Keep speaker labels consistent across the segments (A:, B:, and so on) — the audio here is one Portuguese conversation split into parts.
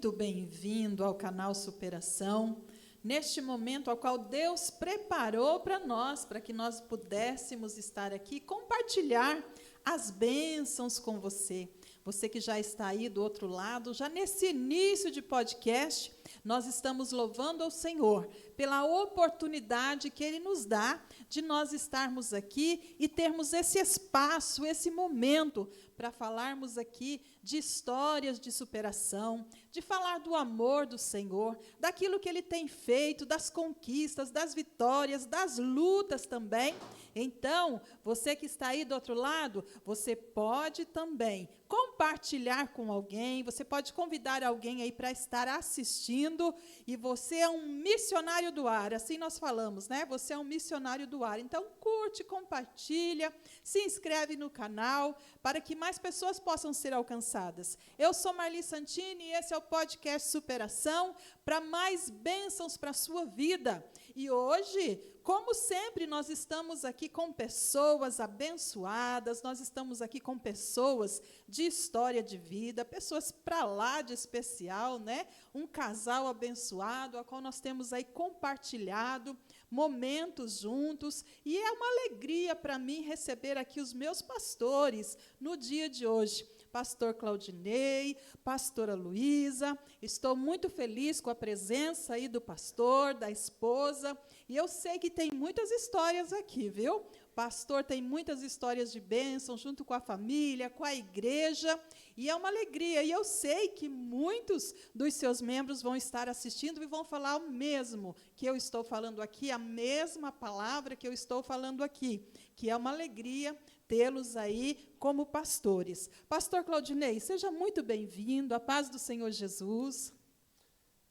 A: muito bem-vindo ao canal Superação, neste momento ao qual Deus preparou para nós, para que nós pudéssemos estar aqui e compartilhar as bênçãos com você. Você que já está aí do outro lado, já nesse início de podcast, nós estamos louvando ao Senhor pela oportunidade que Ele nos dá de nós estarmos aqui e termos esse espaço, esse momento para falarmos aqui de histórias de superação, de falar do amor do Senhor, daquilo que Ele tem feito, das conquistas, das vitórias, das lutas também. Então, você que está aí do outro lado, você pode também compartilhar com alguém, você pode convidar alguém aí para estar assistindo, e você é um missionário do ar, assim nós falamos, né? Você é um missionário do ar. Então, curte, compartilha, se inscreve no canal, para que mais pessoas possam ser alcançadas. Eu sou Marli Santini e esse é o podcast Superação, para mais bênçãos para a sua vida. E hoje, como sempre, nós estamos aqui com pessoas abençoadas, nós estamos aqui com pessoas de história de vida, pessoas para lá de especial, né? Um casal abençoado, a qual nós temos aí compartilhado momentos juntos, e é uma alegria para mim receber aqui os meus pastores no dia de hoje. Pastor Claudinei, pastora Luísa, estou muito feliz com a presença aí do pastor, da esposa, e eu sei que tem muitas histórias aqui, viu? Pastor tem muitas histórias de bênção, junto com a família, com a igreja, e é uma alegria, e eu sei que muitos dos seus membros vão estar assistindo e vão falar o mesmo que eu estou falando aqui, a mesma palavra que eu estou falando aqui, que é uma alegria tê-los aí como pastores. Pastor Claudinei, seja muito bem-vindo, a paz do Senhor Jesus.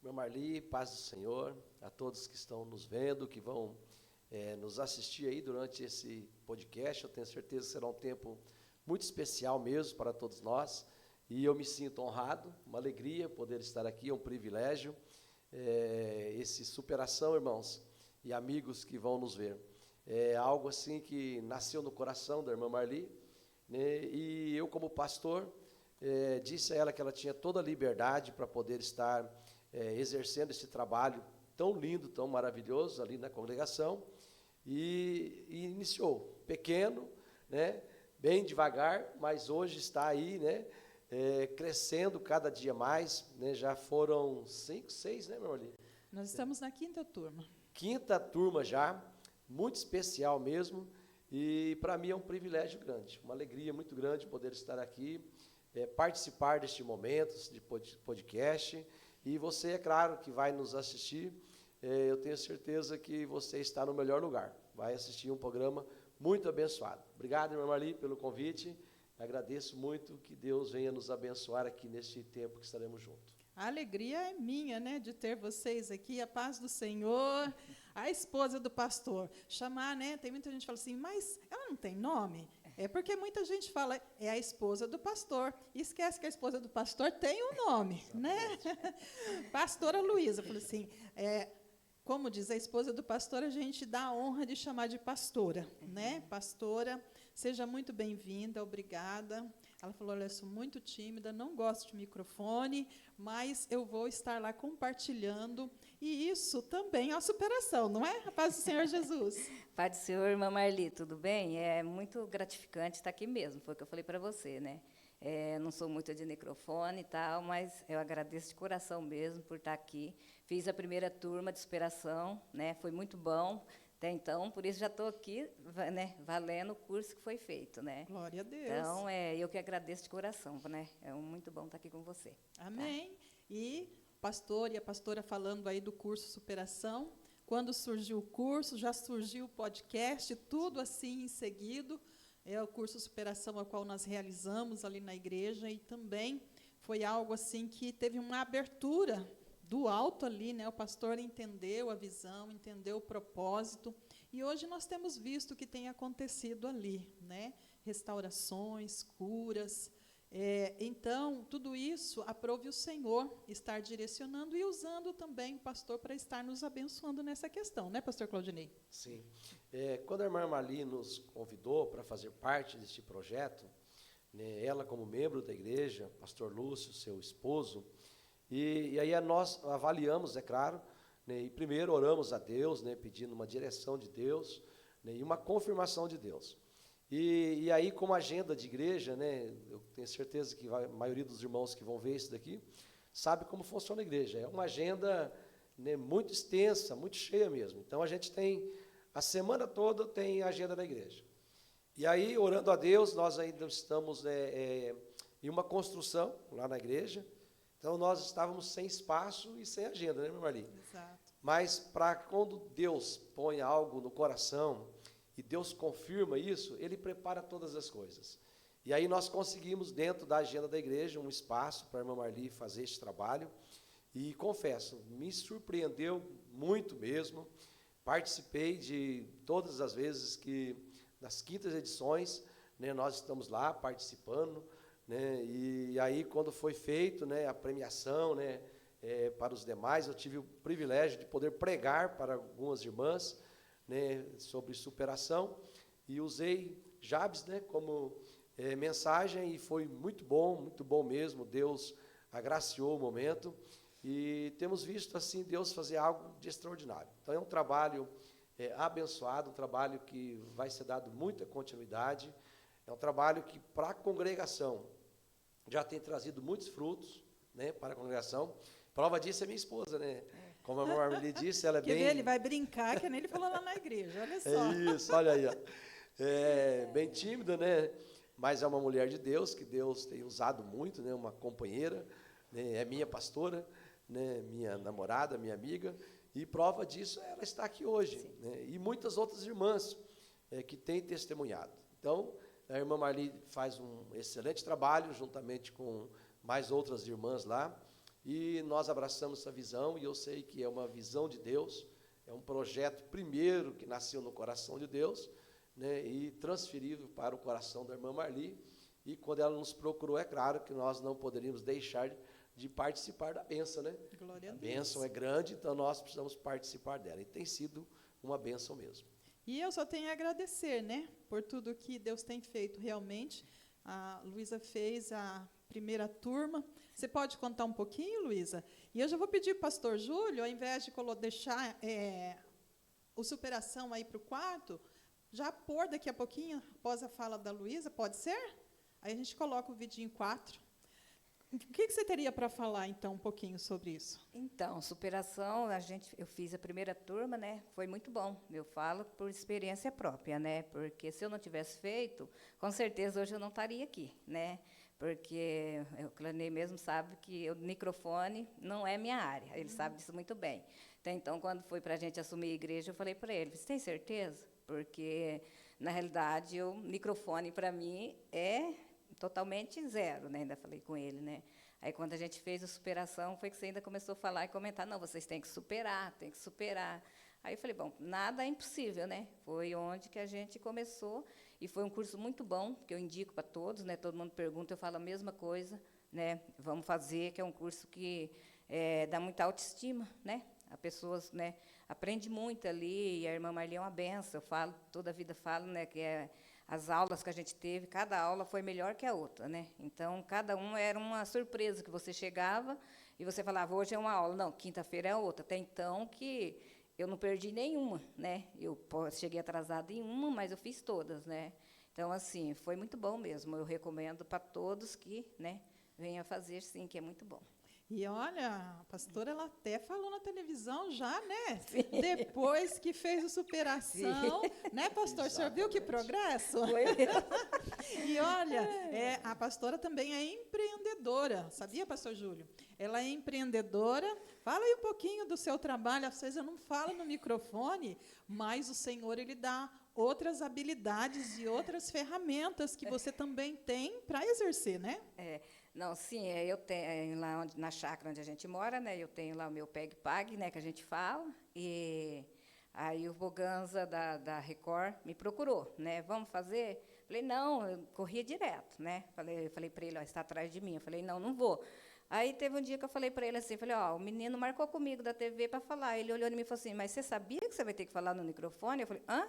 B: Meu Marli, paz do Senhor, a todos que estão nos vendo, que vão nos assistir aí durante esse podcast. Eu tenho certeza que será um tempo muito especial mesmo para todos nós, e eu me sinto honrado, uma alegria poder estar aqui, é um privilégio, esse superação, irmãos e amigos que vão nos ver. É algo assim que nasceu no coração da irmã Marli, né? E eu, como pastor, disse a ela que ela tinha toda a liberdade para poder estar exercendo esse trabalho tão lindo, tão maravilhoso ali na congregação, e iniciou, pequeno, né? Bem devagar, mas hoje está aí, né? Crescendo cada dia mais, né? Já foram 5, 6, né, irmã Marli?
A: Nós estamos na quinta turma.
B: Quinta turma já, muito especial mesmo, e para mim é um privilégio grande, uma alegria muito grande poder estar aqui, participar deste momento de podcast, e você, é claro, que vai nos assistir, eu tenho certeza que você está no melhor lugar, vai assistir um programa muito abençoado. Obrigado, irmã Marli, pelo convite, agradeço muito, que Deus venha nos abençoar aqui neste tempo que estaremos juntos.
A: A alegria é minha, né, de ter vocês aqui, a paz do Senhor, a esposa do pastor. Chamar, né, tem muita gente que fala assim, mas ela não tem nome? É porque muita gente fala, é a esposa do pastor, e esquece que a esposa do pastor tem um nome, né? Pastora Luísa, falou assim, como diz a esposa do pastor, a gente dá a honra de chamar de pastora, né? Pastora, seja muito bem-vinda, obrigada. Ela falou, olha, eu sou muito tímida, não gosto de microfone, mas eu vou estar lá compartilhando, e isso também é uma superação, não é? A paz do Senhor Jesus.
C: Paz do Senhor, irmã Marli, tudo bem? É muito gratificante estar aqui mesmo, foi o que eu falei para você, né? Não sou muito de microfone e tal, mas eu agradeço de coração mesmo por estar aqui. Fiz a primeira turma de superação, né? Foi muito bom. Até então, por isso já estou aqui, né, valendo o curso que foi feito, né?
A: Glória a Deus.
C: Então, eu que agradeço de coração, né? É muito bom estar aqui com você.
A: Amém. Tá? E o pastor e a pastora falando aí do curso Superação, quando surgiu o curso, já surgiu o podcast, tudo assim em seguido. É o curso Superação, a qual nós realizamos ali na igreja, e também foi algo assim que teve uma abertura do alto ali, né? O pastor entendeu a visão, entendeu o propósito, e hoje nós temos visto o que tem acontecido ali, né? Restaurações, curas. Então, tudo isso aprove o Senhor estar direcionando e usando também o pastor para estar nos abençoando nessa questão, né, pastor Claudinei?
B: Sim. Quando a irmã Marli nos convidou para fazer parte deste projeto, né, ela como membro da igreja, pastor Lúcio, seu esposo, E aí nós avaliamos, é claro, né, e primeiro oramos a Deus, né, pedindo uma direção de Deus, né, e uma confirmação de Deus. E aí, como agenda de igreja, né, eu tenho certeza que a maioria dos irmãos que vão ver isso daqui sabe como funciona a igreja. É uma agenda, né, muito extensa, muito cheia mesmo. Então, a gente tem, a semana toda tem a agenda da igreja. E aí, orando a Deus, nós ainda estamos em uma construção lá na igreja. Então, nós estávamos sem espaço e sem agenda, né, meu Marli?
A: Exato.
B: Mas para quando Deus põe algo no coração e Deus confirma isso, Ele prepara todas as coisas. E aí nós conseguimos, dentro da agenda da igreja, um espaço para a irmã Marli fazer esse trabalho. E confesso, me surpreendeu muito mesmo. Participei de todas as vezes que, nas quintas edições, né, nós estamos lá participando, né, e aí quando foi feito, né, a premiação, né, para os demais, eu tive o privilégio de poder pregar para algumas irmãs, né, sobre superação, e usei Jabes, né, como mensagem, e foi muito bom mesmo. Deus agraciou o momento, e temos visto assim Deus fazer algo de extraordinário. Então é um trabalho abençoado, um trabalho que vai ser dado muita continuidade, é um trabalho que para a congregação já tem trazido muitos frutos, né, para a congregação. Prova disso é minha esposa, né? Como a Marli disse, ela é bem...
A: Ele vai brincar, que nem ele falou lá na igreja, olha só.
B: É isso, olha aí, ó. Bem tímida, né? Mas é uma mulher de Deus, que Deus tem usado muito, né? Uma companheira, né? É minha pastora, né? Minha namorada, minha amiga, e prova disso, ela está aqui hoje, né? E muitas outras irmãs que têm testemunhado. Então, a irmã Marli faz um excelente trabalho, juntamente com mais outras irmãs lá, e nós abraçamos essa visão, e eu sei que é uma visão de Deus, é um projeto primeiro que nasceu no coração de Deus, né, e transferível para o coração da irmã Marli, e quando ela nos procurou, é claro que nós não poderíamos deixar de participar da bênção, né?
A: Glória a
B: A
A: Deus.
B: bênção é grande, então nós precisamos participar dela, e tem sido uma bênção mesmo.
A: E eu só tenho a agradecer, né, por tudo que Deus tem feito realmente. A Luísa fez a primeira turma. Você pode contar um pouquinho, Luísa? E eu já vou pedir para o pastor Júlio, ao invés de deixar o superação aí para o quarto, já pôr daqui a pouquinho, após a fala da Luísa, pode ser? Aí a gente coloca o vidinho 4. O que você teria para falar, então, um pouquinho sobre isso?
C: Então, superação, eu fiz a primeira turma, né? Foi muito bom. Eu falo por experiência própria, né? Porque se eu não tivesse feito, com certeza hoje eu não estaria aqui, né? Porque o Claney mesmo sabe que o microfone não é minha área. Ele sabe disso muito bem. Então, quando foi para a gente assumir a igreja, eu falei para ele: você tem certeza? Porque, na realidade, o microfone, para mim, é totalmente zero, né? Ainda falei com ele, né? Aí, quando a gente fez a superação, foi que você ainda começou a falar e comentar: não, vocês têm que superar, tem que superar. Aí eu falei: bom, nada é impossível, né? Foi onde que a gente começou, e foi um curso muito bom, que eu indico para todos, né? Todo mundo pergunta, eu falo a mesma coisa, né? Vamos fazer, que é um curso que dá muita autoestima, né? A pessoa, né, aprende muito ali, e a irmã Marli é uma benção. Eu falo, toda a vida falo, né, que as aulas que a gente teve, cada aula foi melhor que a outra, né? Então, cada uma era uma surpresa, que você chegava e você falava: hoje é uma aula, não, quinta-feira é outra. Até então, que eu não perdi nenhuma, né? Eu cheguei atrasada em uma, mas eu fiz todas, né? Então, assim, foi muito bom mesmo. Eu recomendo para todos que, né, venham fazer, sim, que é muito bom.
A: E olha, a pastora, ela até falou na televisão já, né?
C: Sim.
A: Depois que fez a superação, né, pastor? O senhor viu que progresso?
C: Foi mesmo.
A: E olha, a pastora também é empreendedora, sabia, pastor Júlio? Ela é empreendedora. Fala aí um pouquinho do seu trabalho. Às vezes eu não falo no microfone, mas o Senhor, Ele dá outras habilidades e outras ferramentas que você também tem para exercer, né?
C: Não, sim, eu tenho lá na chácara onde a gente mora, né? Eu tenho lá o meu PEG-PAG, né? Que a gente fala. E aí o Boganza da Record me procurou, né? Vamos fazer? Falei: não, eu corria direto, né? Falei para ele: ó, está atrás de mim. Eu falei: não, não vou. Aí teve um dia que eu falei para ele assim, falei: ó, o menino marcou comigo da TV para falar. Ele olhou em mim e falou assim: mas você sabia que você vai ter que falar no microfone? Eu falei: hã?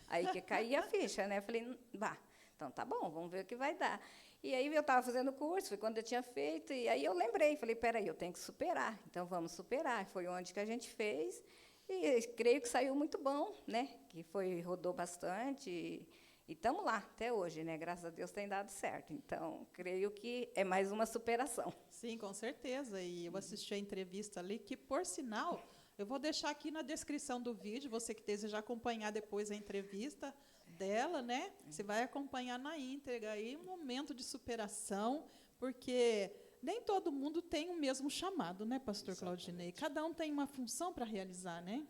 C: Aí que caía a ficha, né? Eu falei: bah, então tá bom, vamos ver o que vai dar. E aí eu estava fazendo o curso, foi quando eu tinha feito, e aí eu lembrei, falei, peraí, eu tenho que superar, então vamos superar. Foi onde que a gente fez, e creio que saiu muito bom, né? Que rodou bastante, e estamos lá até hoje, né? Graças a Deus tem dado certo. Então, creio que é mais uma superação.
A: Sim, com certeza. E eu assisti a entrevista ali, que, por sinal, eu vou deixar aqui na descrição do vídeo, você que deseja acompanhar depois a entrevista dela, né? Você vai acompanhar na íntegra aí um momento de superação, porque nem todo mundo tem o mesmo chamado, né, pastor
B: Exatamente.
A: Claudinei? Cada um tem uma função para realizar, né?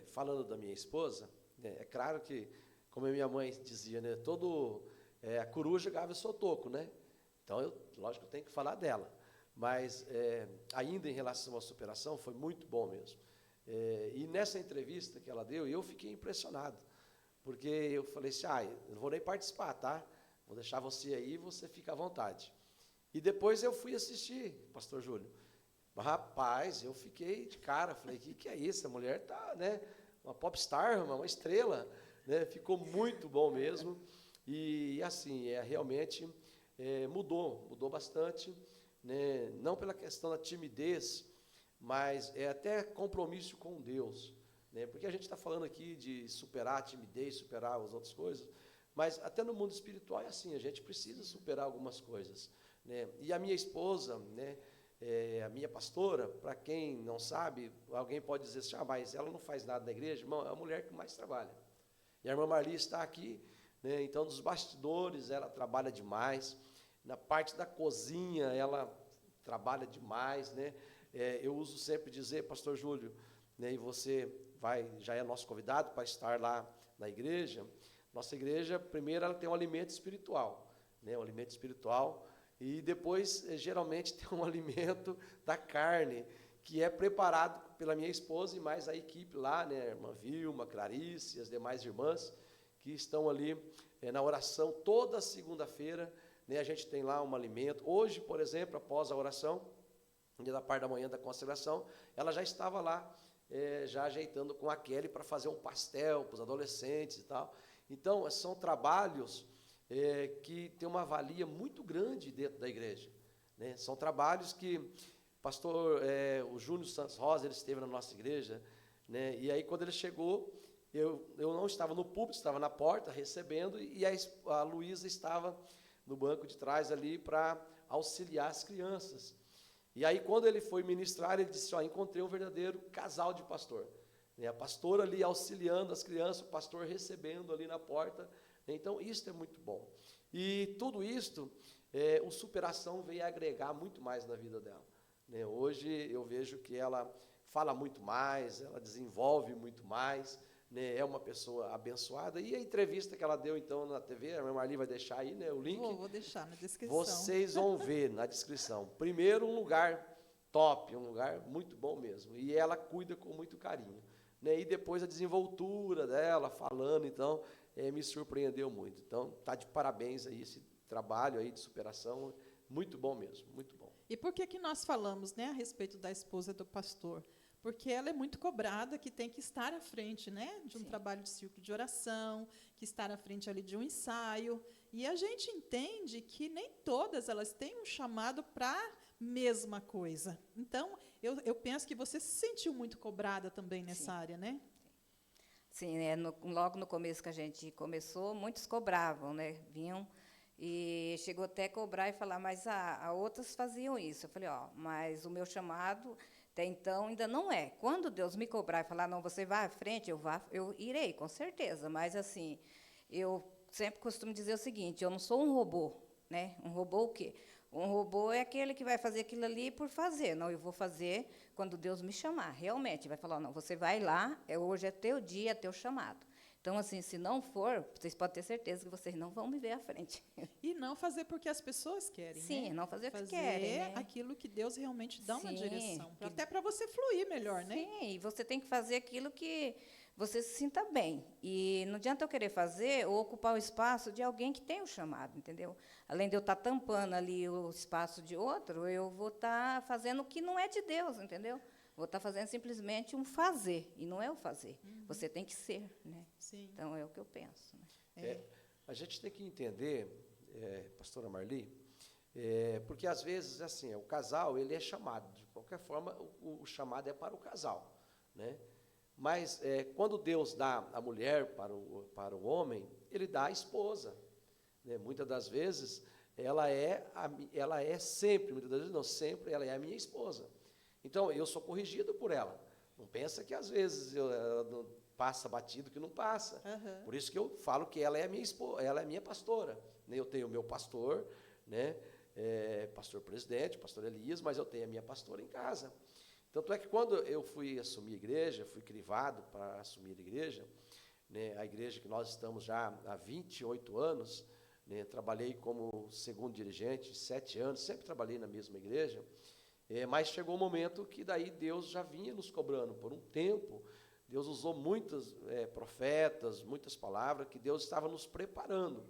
B: Falando da minha esposa, né, é claro que, como a minha mãe dizia, né, a coruja gava o seu toco, né? Então, lógico, eu tenho que falar dela. Mas, ainda em relação à superação, foi muito bom mesmo. E nessa entrevista que ela deu, eu fiquei impressionado, porque eu falei assim, eu não vou nem participar, tá? Vou deixar você aí, você fica à vontade. E depois eu fui assistir, pastor Júlio. Rapaz, eu fiquei de cara, falei, que é isso? A mulher tá, né, uma popstar, uma estrela, né? Ficou muito bom mesmo. E assim, realmente mudou bastante, né? Não pela questão da timidez, mas até compromisso com Deus, né? Porque a gente está falando aqui de superar a timidez, superar as outras coisas, mas até no mundo espiritual é assim, a gente precisa superar algumas coisas, né? E a minha esposa, né, a minha pastora, para quem não sabe, alguém pode dizer assim, mas ela não faz nada na igreja. Irmão, é a mulher que mais trabalha. E a irmã Marli está aqui, né, então nos bastidores ela trabalha demais, na parte da cozinha ela trabalha demais, né? Eu uso sempre dizer, pastor Júlio, né, e você já é nosso convidado para estar lá na igreja. Nossa igreja, primeiro, ela tem um alimento espiritual, né, um alimento espiritual, e depois, geralmente, tem um alimento da carne, que é preparado pela minha esposa e mais a equipe lá, né, a irmã Vilma, Clarice, as demais irmãs, que estão ali na oração toda segunda-feira, né, a gente tem lá um alimento. Hoje, por exemplo, após a oração, da parte da manhã da consagração, ela já estava lá, já ajeitando com a Kelly para fazer um pastel para os adolescentes e tal. Então, são trabalhos que têm uma valia muito grande dentro da igreja, né? São trabalhos que pastor o Júnior Santos Rosa, ele esteve na nossa igreja, né? E aí, quando ele chegou, eu não estava no púlpito, estava na porta recebendo, e a Luísa estava no banco de trás ali para auxiliar as crianças. E aí, quando ele foi ministrar, ele disse, encontrei um verdadeiro casal de pastor. A pastora ali auxiliando as crianças, o pastor recebendo ali na porta. Então, isso é muito bom. E tudo isso, o superação veio agregar muito mais na vida dela, né? Hoje, eu vejo que ela fala muito mais, ela desenvolve muito mais, né? É uma pessoa abençoada. E a entrevista que ela deu, então, na TV, a minha Marli vai deixar aí, né, o link.
A: Vou deixar na descrição.
B: Vocês vão ver na descrição. Primeiro, um lugar top, um lugar muito bom mesmo. E ela cuida com muito carinho, né? E depois a desenvoltura dela, falando, então, me surpreendeu muito. Então, tá de parabéns aí esse trabalho aí de superação, muito bom mesmo, muito bom.
A: E por que nós falamos, né, a respeito da esposa do pastor? Porque ela é muito cobrada, que tem que estar à frente, né, de um trabalho de círculo de oração, que estar à frente ali de um ensaio. E a gente entende que nem todas elas têm um chamado para a mesma coisa. Então, eu penso que você se sentiu muito cobrada também nessa área, né?
C: Sim, logo no começo que a gente começou, muitos cobravam, né? Vinham e chegou até a cobrar e falar, mas a outras faziam isso. Eu falei, mas o meu chamado até então ainda não é. Quando Deus me cobrar e falar, não, você vai à frente, eu irei, com certeza. Mas, assim, eu sempre costumo dizer o seguinte, eu não sou um robô, né? Um robô o quê? Um robô é aquele que vai fazer aquilo ali por fazer. Não, eu vou fazer quando Deus me chamar. Realmente, vai falar, não, você vai lá, hoje é teu dia, é teu chamado. Então, assim, se não for, vocês podem ter certeza que vocês não vão me ver à frente.
A: E não fazer porque as pessoas querem,
C: Sim,
A: né?
C: não fazer o que querem, né?
A: Aquilo que Deus realmente dá uma
C: Sim,
A: direção. Até para você fluir melhor, né?
C: Sim, e você tem que fazer aquilo que você se sinta bem. E não adianta eu querer fazer ou ocupar o espaço de alguém que tem o chamado, entendeu? Além de eu estar tampando ali o espaço de outro, eu vou estar fazendo o que não é de Deus, entendeu? Vou estar fazendo simplesmente um fazer, e não é o fazer. Você tem que ser, né?
A: Sim.
C: Então, é o que eu penso. Né?
B: A gente tem que entender, pastora Marli, porque às vezes, assim, o casal, ele é chamado, de qualquer forma, o chamado é para o casal, né? Mas quando Deus dá a mulher para o homem, Ele dá a esposa, né? Muitas das vezes, ela é sempre, muitas das vezes não, sempre ela é a minha esposa. Então, eu sou corrigido por ela. Não pensa que às vezes ela não passa batido, que não passa.
A: Aham.
B: Por isso que eu falo que ela é a minha esposa, ela é a minha pastora, né? Eu tenho o meu pastor, né? Pastor presidente, pastor Elias, mas eu tenho a minha pastora em casa. Tanto é que quando eu fui assumir a igreja, fui crivado para assumir a igreja, né? A igreja que nós estamos já há 28 anos, né? Trabalhei como segundo dirigente, 7 anos, sempre trabalhei na mesma igreja, mas chegou um momento que daí Deus já vinha nos cobrando por um tempo. Deus usou muitos profetas, muitas palavras, que Deus estava nos preparando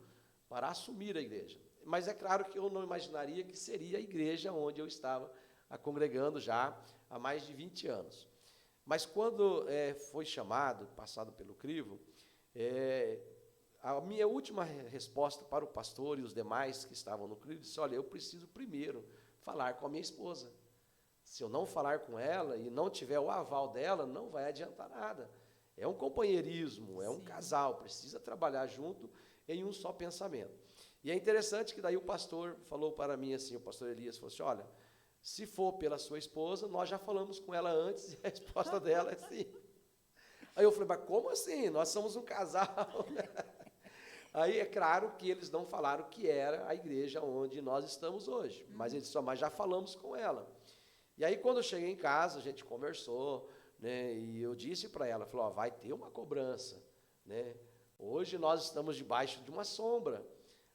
B: para assumir a igreja. Mas é claro que eu não imaginaria que seria a igreja onde eu estava congregando já há mais de 20 anos. Mas quando foi chamado, passado pelo crivo, a minha última resposta para o pastor e os demais que estavam no crivo, disse: olha, eu preciso primeiro falar com a minha esposa. Se eu não falar com ela e não tiver o aval dela, não vai adiantar nada. É um companheirismo, é um casal, precisa trabalhar junto em um só pensamento. E é interessante que daí o pastor falou para mim assim, o pastor Elias falou assim: olha, se for pela sua esposa, nós já falamos com ela antes, e a resposta dela é sim. Aí eu falei: mas como assim? Nós somos um casal. Aí é claro que eles não falaram que era a igreja onde nós estamos hoje, mas eles disseram: mas já falamos com ela. E aí quando eu cheguei em casa, a gente conversou, né, e eu disse para ela, falou: ó, vai ter uma cobrança, né? Hoje nós estamos debaixo de uma sombra.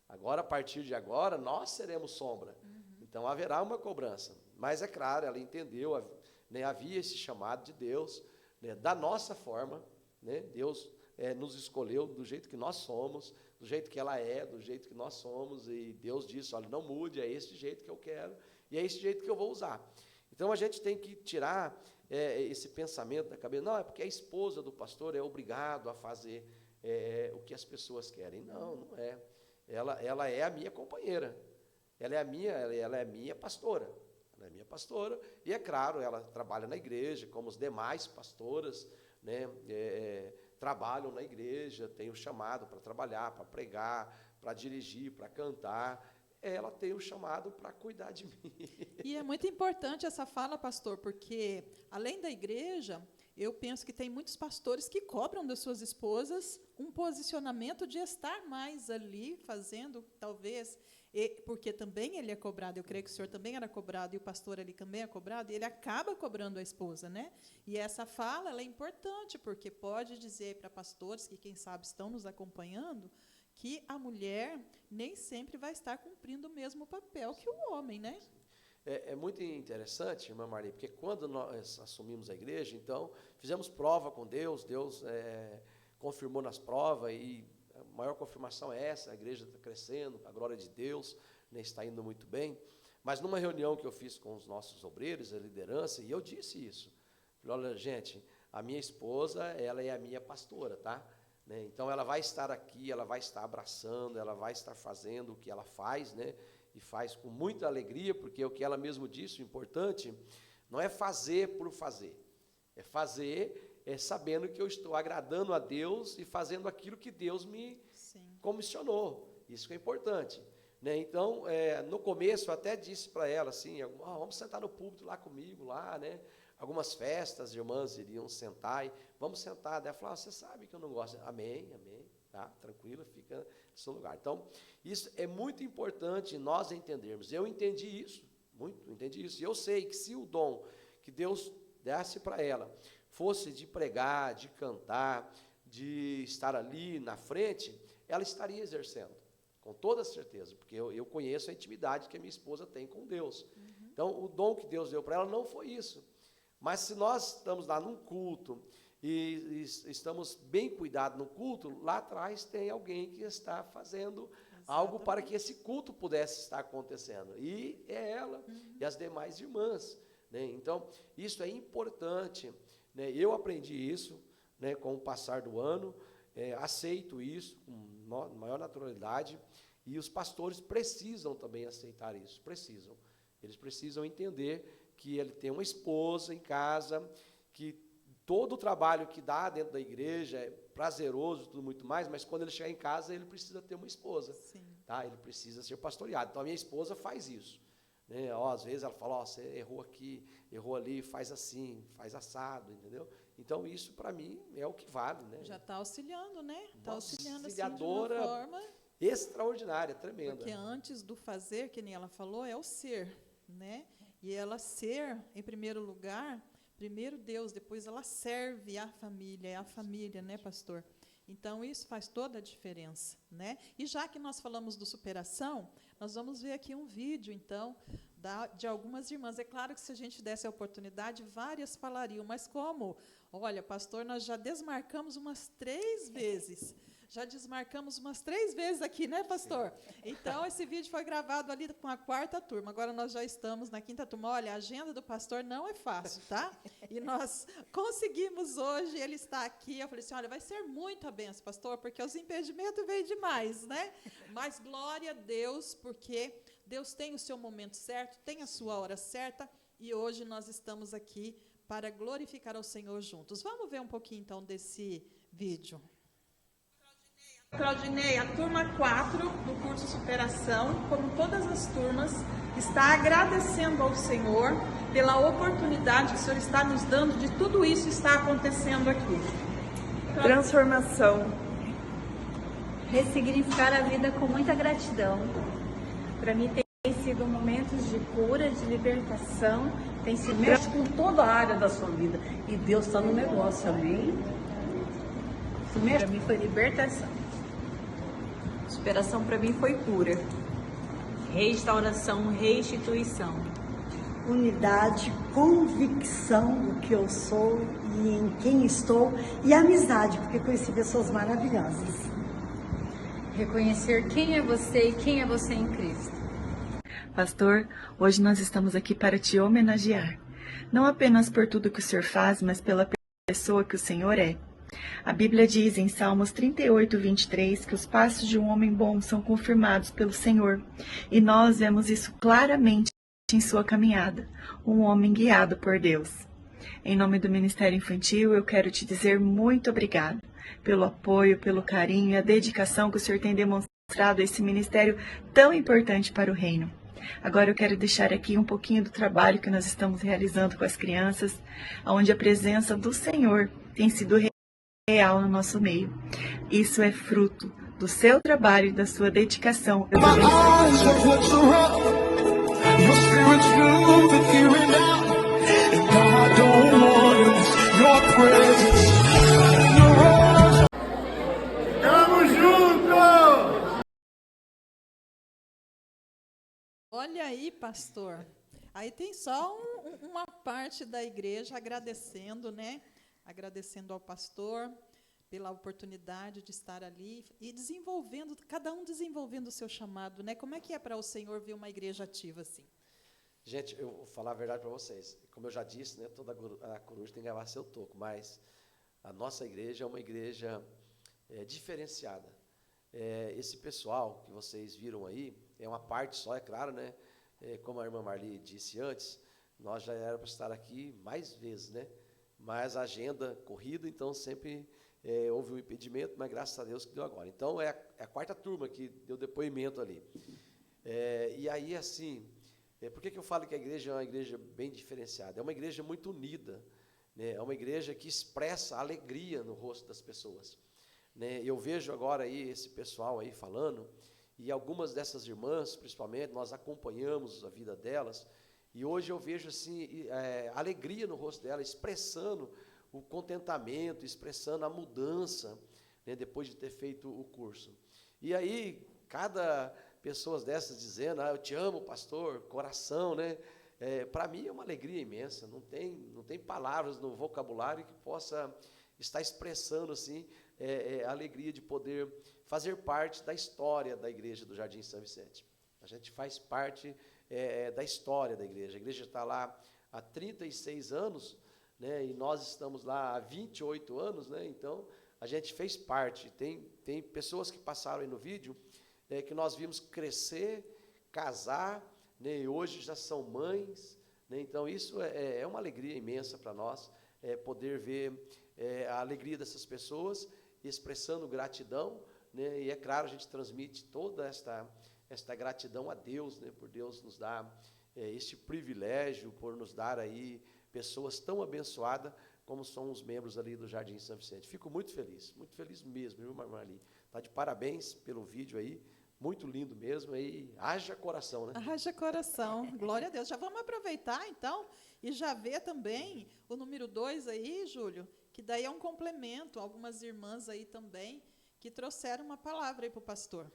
B: Agora, a partir de agora, nós seremos sombra. Então, haverá uma cobrança. Mas, é claro, ela entendeu, né, havia esse chamado de Deus, né, da nossa forma, né? Deus nos escolheu do jeito que nós somos, do jeito que ela é, do jeito que nós somos, e Deus disse: olha, não mude, é esse jeito que eu quero, e é esse jeito que eu vou usar. Então, a gente tem que tirar esse pensamento da cabeça: não, é porque a esposa do pastor é obrigado a fazer o que as pessoas querem. Não, não é. Ela é a minha companheira, ela é a minha pastora, ela é minha pastora, e é claro, ela trabalha na igreja, como os demais pastoras, né, trabalham na igreja, tem o chamado para trabalhar, para pregar, para dirigir, para cantar. Ela tem o chamado para cuidar de mim.
A: E é muito importante essa fala, pastor, porque, além da igreja, eu penso que tem muitos pastores que cobram das suas esposas um posicionamento de estar mais ali, fazendo, talvez, porque também ele é cobrado, eu creio que o senhor também era cobrado, e o pastor ali também é cobrado, e ele acaba cobrando a esposa, né? E essa fala, ela é importante, porque pode dizer para pastores que, quem sabe, estão nos acompanhando, que a mulher nem sempre vai estar cumprindo o mesmo papel que o homem, né?
B: É muito interessante, irmã Marli, porque quando nós assumimos a igreja, então, fizemos prova com Deus, Deus confirmou nas provas, e a maior confirmação é essa: a igreja está crescendo, a glória de Deus, né, está indo muito bem. Mas numa reunião que eu fiz com os nossos obreiros, a liderança, e eu disse isso: falei: olha, gente, a minha esposa, ela é a minha pastora, tá? Né? Então, ela vai estar aqui, ela vai estar abraçando, ela vai estar fazendo o que ela faz, né? E faz com muita alegria, porque o que ela mesmo disse, o importante, não é fazer por fazer, é fazer sabendo que eu estou agradando a Deus e fazendo aquilo que Deus me comissionou. Isso que é importante, né? Então, no começo, eu até disse para ela assim: vamos sentar no púlpito lá comigo, lá, né? Algumas festas, irmãs iriam sentar, e vamos sentar. Daí ela falou: você sabe que eu não gosto. Amém, amém. Tá, tranquila, fica no seu lugar. Então, isso é muito importante nós entendermos. Eu entendi isso, entendi isso. E eu sei que se o dom que Deus desse para ela fosse de pregar, de cantar, de estar ali na frente, ela estaria exercendo, com toda certeza, porque eu conheço a intimidade que a minha esposa tem com Deus. Então, o dom que Deus deu para ela não foi isso. Mas se nós estamos lá num culto, e estamos bem cuidados no culto, lá atrás tem alguém que está fazendo algo para que esse culto pudesse estar acontecendo. E é ela e as demais irmãs, né? Então, isso é importante, né? Eu aprendi isso, né, com o passar do ano, aceito isso com maior naturalidade, E os pastores precisam também aceitar isso, precisam. Eles precisam entender que ele tem uma esposa em casa, que todo o trabalho que dá dentro da igreja é prazeroso, tudo muito mais, mas quando ele chegar em casa, ele precisa ter uma esposa.
A: Sim.
B: Tá? Ele precisa ser pastoreado. Então, a minha esposa faz isso. Né? Ó, às vezes ela fala, ó, você errou aqui, errou ali, faz assim, faz assado, entendeu? Então, isso para mim é o que vale. Né?
A: Já está auxiliando, né? Está auxiliando assim, de
B: auxiliadora
A: uma forma
B: extraordinária, tremenda.
A: Porque antes do fazer, que nem ela falou, é o ser, né? E ela ser, em primeiro lugar, primeiro Deus, depois ela serve a família, é a família, né, pastor? Então, isso faz toda a diferença, né? E já que nós falamos do superação, nós vamos ver aqui um vídeo, então, de algumas irmãs. É claro que se a gente desse a oportunidade, várias falariam, mas como? Olha, pastor, nós já desmarcamos umas 3 vezes. Já desmarcamos umas 3 vezes aqui, né, pastor? Sim. Então, esse vídeo foi gravado ali com a 4ª turma. Agora nós já estamos na 5ª turma. Olha, a agenda do pastor não é fácil, tá? E nós conseguimos hoje, ele está aqui. Eu falei assim, olha, vai ser muita bênção, pastor, porque os impedimentos veio demais, né? Mas glória a Deus, porque Deus tem o seu momento certo, tem a sua hora certa, e hoje nós estamos aqui para glorificar ao Senhor juntos. Vamos ver um pouquinho, então, desse vídeo. Claudinei, a turma 4 do curso Superação, como todas as turmas, está agradecendo ao Senhor pela oportunidade que o Senhor está nos dando de tudo isso está acontecendo aqui.
D: Transformação. Ressignificar a vida com muita gratidão. Para mim tem sido momentos de cura, de libertação, tem sido...
E: Mexe com toda a área da sua vida e Deus está no negócio, amém?
D: Para mim foi libertação.
F: Superação para mim foi cura, restauração, restituição.
G: Unidade, convicção do que eu sou e em quem estou, e amizade, porque conheci pessoas maravilhosas.
D: Reconhecer quem é você e quem é você em Cristo.
H: Pastor, hoje nós estamos aqui para te homenagear, não apenas por tudo que o Senhor faz, mas pela pessoa que o Senhor é. A Bíblia diz em Salmos 38, 23, que os passos de um homem bom são confirmados pelo Senhor. E nós vemos isso claramente em sua caminhada, um homem guiado por Deus. Em nome do Ministério Infantil, eu quero te dizer muito obrigado pelo apoio, pelo carinho e a dedicação que o Senhor tem demonstrado a esse ministério tão importante para o reino. Agora eu quero deixar aqui um pouquinho do trabalho que nós estamos realizando com as crianças, onde a presença do Senhor tem sido real no nosso meio. Isso é fruto do seu trabalho e da sua dedicação.
I: Tamo junto!
A: Olha aí, pastor. Aí tem só uma parte da igreja agradecendo, né? Agradecendo ao pastor pela oportunidade de estar ali e desenvolvendo, cada um desenvolvendo o seu chamado, né? Como é que é para o Senhor ver uma igreja ativa assim?
B: Gente, eu vou falar a verdade para vocês. Como eu já disse, né, toda a coruja tem que gravar seu toco, mas a nossa igreja é uma igreja diferenciada. Esse pessoal que vocês viram aí, é uma parte só, é claro, né? Como a irmã Marli disse antes, nós já era para estar aqui mais vezes, né? Mas a agenda corrida, então sempre houve um impedimento, mas graças a Deus que deu agora. Então, é a 4ª turma que deu depoimento ali. E aí, assim, por que eu falo que a igreja é uma igreja bem diferenciada? É uma igreja muito unida, né? É uma igreja que expressa alegria no rosto das pessoas. Né? Eu vejo agora aí esse pessoal aí falando, e algumas dessas irmãs, principalmente, nós acompanhamos a vida delas, e hoje eu vejo assim, alegria no rosto dela, expressando o contentamento, expressando a mudança, né, depois de ter feito o curso. E aí, cada pessoa dessas dizendo, eu te amo, pastor, coração, né? Para mim é uma alegria imensa, não tem palavras no vocabulário que possa estar expressando assim, a alegria de poder fazer parte da história da igreja do Jardim São Vicente. A gente faz parte da história da igreja. A igreja está lá há 36 anos, né, e nós estamos lá há 28 anos, né, então a gente fez parte. Tem pessoas que passaram aí no vídeo, que nós vimos crescer, casar, né, e hoje já são mães, né, então isso é uma alegria imensa para nós, poder ver a alegria dessas pessoas expressando gratidão, né, e é claro, a gente transmite toda esta gratidão a Deus, né, por Deus nos dar este privilégio, por nos dar aí pessoas tão abençoadas como são os membros ali do Jardim São Vicente. Fico muito feliz mesmo, viu, Marli? Tá de parabéns pelo vídeo aí, muito lindo mesmo, aí haja coração, né?
A: Haja coração, glória a Deus. Já vamos aproveitar, então, e já ver também o número 2 aí, Júlio, que daí é um complemento, algumas irmãs aí também, que trouxeram uma palavra aí para o pastor.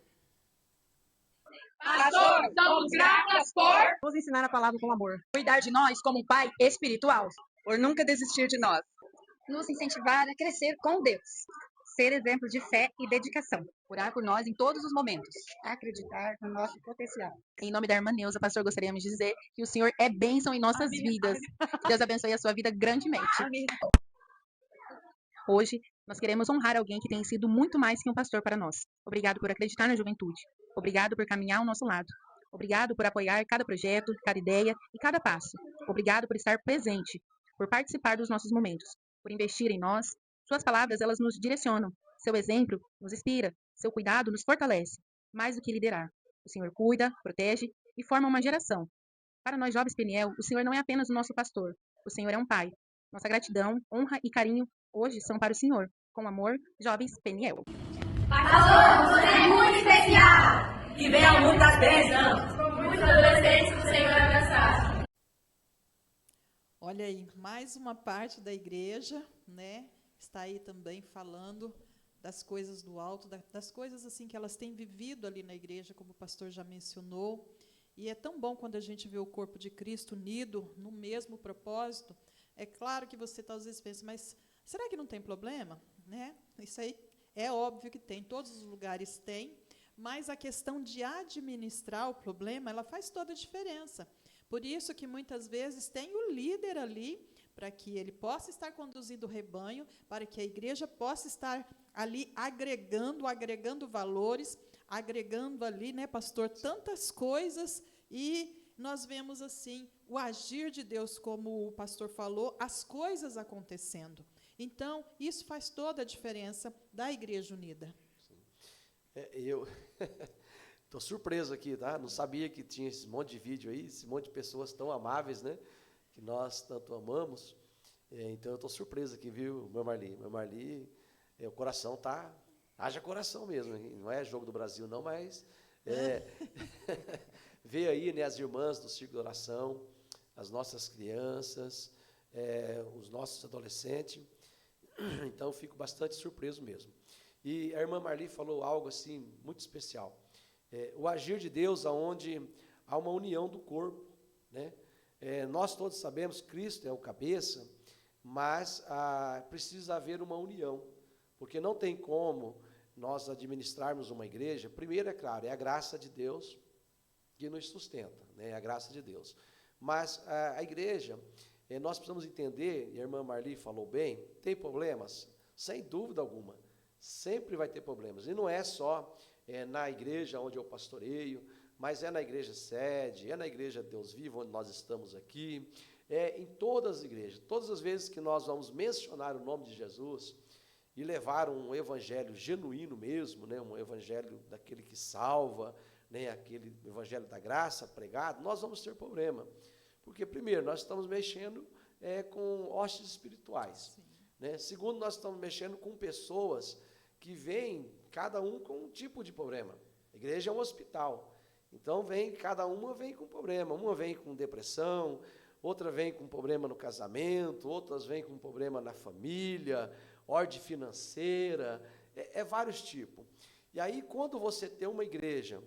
J: Pastor, somos gratas por nos ensinar a palavra com amor, cuidar de nós como um pai espiritual, por nunca desistir de nós,
K: nos incentivar a crescer com Deus, ser exemplo de fé e dedicação,
J: orar por nós em todos os momentos,
K: acreditar no nosso potencial.
J: Em nome da irmã Neuza, pastor, gostaríamos de dizer que o Senhor é bênção em nossas vidas. Que Deus abençoe a sua vida grandemente.
K: Amém.
J: Hoje, nós queremos honrar alguém que tem sido muito mais que um pastor para nós. Obrigado por acreditar na juventude. Obrigado por caminhar ao nosso lado. Obrigado por apoiar cada projeto, cada ideia e cada passo. Obrigado por estar presente, por participar dos nossos momentos, por investir em nós. Suas palavras, elas nos direcionam. Seu exemplo nos inspira. Seu cuidado nos fortalece. Mais do que liderar, o Senhor cuida, protege e forma uma geração. Para nós jovens Peniel, o Senhor não é apenas o nosso pastor. O Senhor é um pai. Nossa gratidão, honra e carinho hoje são para o Senhor. Com amor, jovens Peniel.
K: Pastor, você é muito especial. E venham muitas bênçãos. Muitos adolescentes que o Senhor abraçar.
A: Olha aí, mais uma parte da igreja, né, está aí também falando das coisas do alto, das coisas assim que elas têm vivido ali na igreja, como o pastor já mencionou. E é tão bom quando a gente vê o corpo de Cristo unido no mesmo propósito. É claro que você está às vezes pensa, mas será que não tem problema? Né? Isso aí é óbvio que tem, todos os lugares têm, mas a questão de administrar o problema, ela faz toda a diferença. Por isso que muitas vezes tem o líder ali, para que ele possa estar conduzindo o rebanho, para que a igreja possa estar ali agregando valores, agregando ali, né, pastor, tantas coisas, e nós vemos assim o agir de Deus, como o pastor falou, as coisas acontecendo. Então, isso faz toda a diferença da Igreja Unida.
B: Eu estou surpreso aqui, tá? Não sabia que tinha esse monte de vídeo aí, esse monte de pessoas tão amáveis, né? Que nós tanto amamos. Então, eu estou surpreso aqui, viu, meu Marli? Meu Marli, o coração tá... Haja coração mesmo, hein? Não é jogo do Brasil, não, mas... Veio aí, né, as irmãs do Círculo de Oração, as nossas crianças, os nossos adolescentes. Então, eu fico bastante surpreso mesmo. E a irmã Marli falou algo assim muito especial. O agir de Deus aonde há uma união do corpo, né? Nós todos sabemos que Cristo é o cabeça, mas precisa haver uma união, porque não tem como nós administrarmos uma igreja. Primeiro, é claro, é a graça de Deus que nos sustenta, né? A graça de Deus. Mas a igreja, nós precisamos entender, e a irmã Marli falou bem, tem problemas? Sem dúvida alguma. Sempre vai ter problemas. E não é só na igreja onde eu pastoreio, mas é na igreja sede, é na igreja Deus Vivo, onde nós estamos aqui, em todas as igrejas. Todas as vezes que nós vamos mencionar o nome de Jesus e levar um evangelho genuíno mesmo, né, um evangelho daquele que salva, né, aquele evangelho da graça pregado, nós vamos ter problema. Porque, primeiro, nós estamos mexendo com hostes espirituais. Né? Segundo, nós estamos mexendo com pessoas que vêm, cada um com um tipo de problema. A igreja é um hospital. Então, cada uma vem com problema. Uma vem com depressão, outra vem com problema no casamento, outras vêm com problema na família, ordem financeira, vários tipos. E aí, quando você tem uma igreja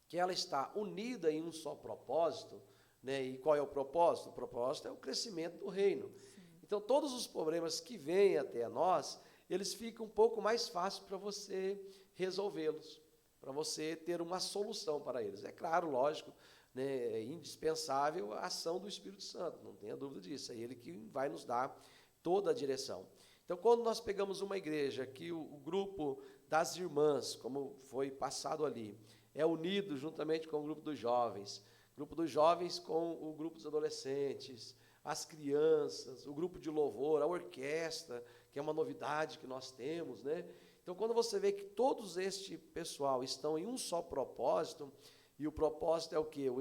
B: que ela está unida em um só propósito, né, e qual é o propósito? O propósito é o crescimento do reino. Sim. Então, todos os problemas que vêm até nós, eles ficam um pouco mais fáceis para você resolvê-los, para você ter uma solução para eles. É claro, lógico, né, é indispensável a ação do Espírito Santo, não tenha dúvida disso, é ele que vai nos dar toda a direção. Então, quando nós pegamos uma igreja que o grupo das irmãs, como foi passado ali. É unido juntamente com o grupo dos jovens com o grupo dos adolescentes, as crianças, o grupo de louvor, a orquestra, que é uma novidade que nós temos, né? Então, quando você vê que todos este pessoal estão em um só propósito, e o propósito é o quê? O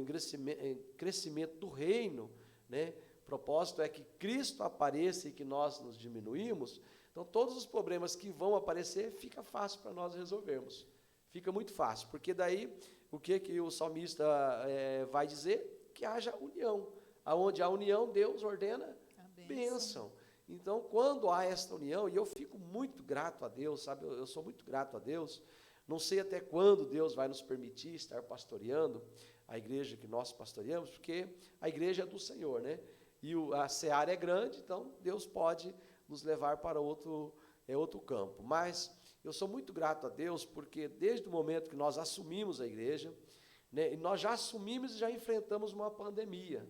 B: crescimento do reino, né? O propósito é que Cristo apareça e que nós nos diminuímos. Então, todos os problemas que vão aparecer, fica fácil para nós resolvermos. Fica muito fácil, porque daí, o que o salmista vai dizer? Que haja união. Aonde há união, Deus ordena bênção. Então, quando há esta união, e eu fico muito grato a Deus, sabe? Eu sou muito grato a Deus. Não sei até quando Deus vai nos permitir estar pastoreando a igreja que nós pastoreamos, porque a igreja é do Senhor, né? E a seara é grande, então Deus pode nos levar para outro campo. Mas eu sou muito grato a Deus, porque desde o momento que nós assumimos a igreja, né, e nós já assumimos e já enfrentamos uma pandemia,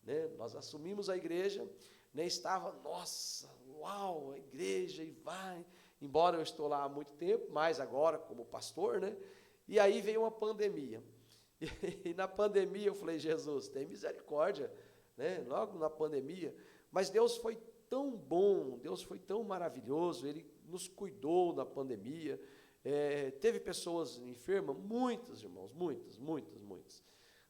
B: né? Nós assumimos a igreja, né, estava, nossa, uau, a igreja, e vai, embora eu estou lá há muito tempo, mas agora como pastor, né? E aí veio uma pandemia. E na pandemia eu falei, Jesus, tem misericórdia, né? Logo na pandemia. Mas Deus foi tão bom, Deus foi tão maravilhoso, Ele nos cuidou na pandemia. Teve pessoas enfermas, muitas, irmãos, muitas.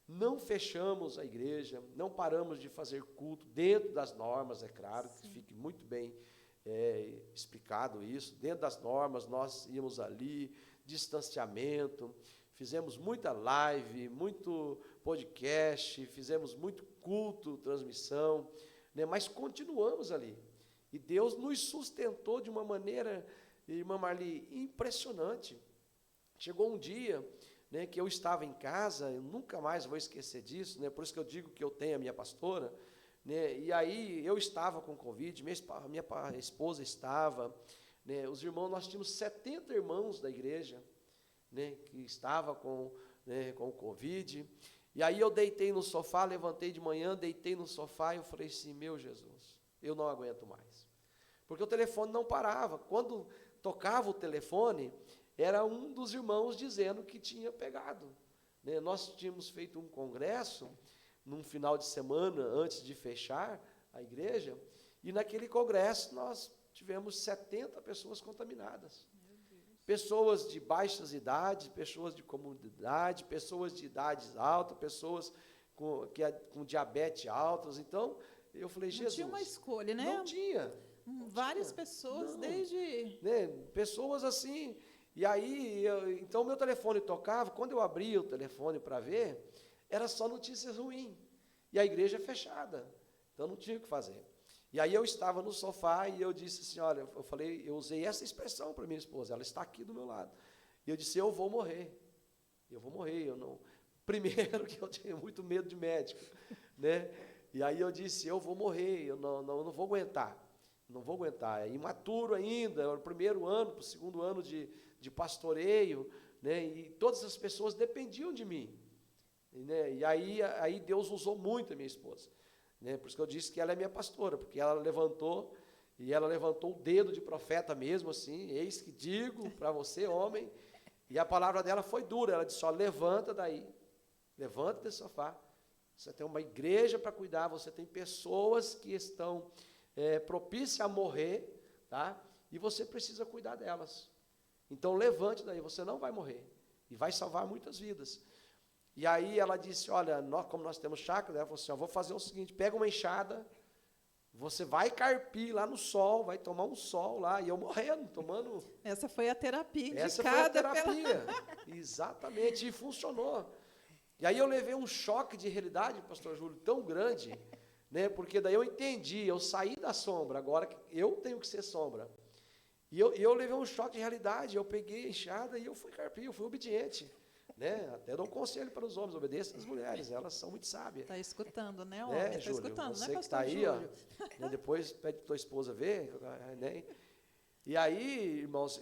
B: Não fechamos a igreja, não paramos de fazer culto dentro das normas, é claro, que fique muito bem explicado isso. Dentro das normas, nós íamos ali, distanciamento, fizemos muita live, muito podcast, fizemos muito culto, transmissão, né, mas continuamos ali. E Deus nos sustentou de uma maneira, irmã Marli, impressionante. Chegou um dia, né, que eu estava em casa, eu nunca mais vou esquecer disso, né, por isso que eu digo que eu tenho a minha pastora, né, e aí eu estava com Covid, minha esposa estava, né, os irmãos, nós tínhamos 70 irmãos da igreja, né, que estava com o Covid, e aí eu deitei no sofá, levantei de manhã, deitei no sofá e eu falei assim, meu Jesus, eu não aguento mais. Porque o telefone não parava. Quando tocava o telefone, era um dos irmãos dizendo que tinha pegado. Né? Nós tínhamos feito um congresso, num final de semana, antes de fechar a igreja, e naquele congresso nós tivemos 70 pessoas contaminadas. Pessoas de baixas idades, pessoas de comunidade, pessoas de idades altas, pessoas com diabetes altas. Então, eu falei, Jesus... Não
A: tinha uma escolha, né?
B: Não tinha.
A: Várias pessoas, não, desde...
B: Né, pessoas assim... E aí, então, meu telefone tocava, quando eu abria o telefone para ver, era só notícias ruins. E a igreja é fechada, então não tinha o que fazer. E aí eu estava no sofá e eu disse assim, olha, eu usei essa expressão para minha esposa, ela está aqui do meu lado. E eu disse, eu vou morrer, eu não... Primeiro que eu tinha muito medo de médico, né? E aí eu disse, eu vou morrer, eu não vou aguentar, é imaturo ainda, era o primeiro ano, para o segundo ano de pastoreio, né? E todas as pessoas dependiam de mim, né? E aí Deus usou muito a minha esposa. Né? Por isso que eu disse que ela é minha pastora, porque ela levantou o dedo de profeta mesmo, assim, eis que digo para você, homem, e a palavra dela foi dura, ela disse, ó, levanta daí, levanta desse sofá, você tem uma igreja para cuidar, você tem pessoas que estão propícias a morrer, tá? E você precisa cuidar delas, então levante daí, você não vai morrer, e vai salvar muitas vidas. E aí ela disse, olha, como nós temos chácara, ela falou assim, vou fazer o seguinte, pega uma enxada, você vai carpir lá no sol, vai tomar um sol lá, e eu morrendo, tomando...
A: Essa foi a terapia
B: Essa foi a terapia, exatamente, e funcionou. E aí eu levei um choque de realidade, pastor Júlio, tão grande, né, porque daí eu entendi, eu saí da sombra, agora eu tenho que ser sombra. E eu levei um choque de realidade, eu peguei a enxada e eu fui carpir, eu fui obediente. Né? Até dou um conselho para os homens, obedeçam as mulheres, elas são muito sábias.
A: Está escutando, né, homem? Está escutando,
B: você
A: né,
B: que está aí, ó, né, depois pede para tua esposa ver, né? E aí, irmãos,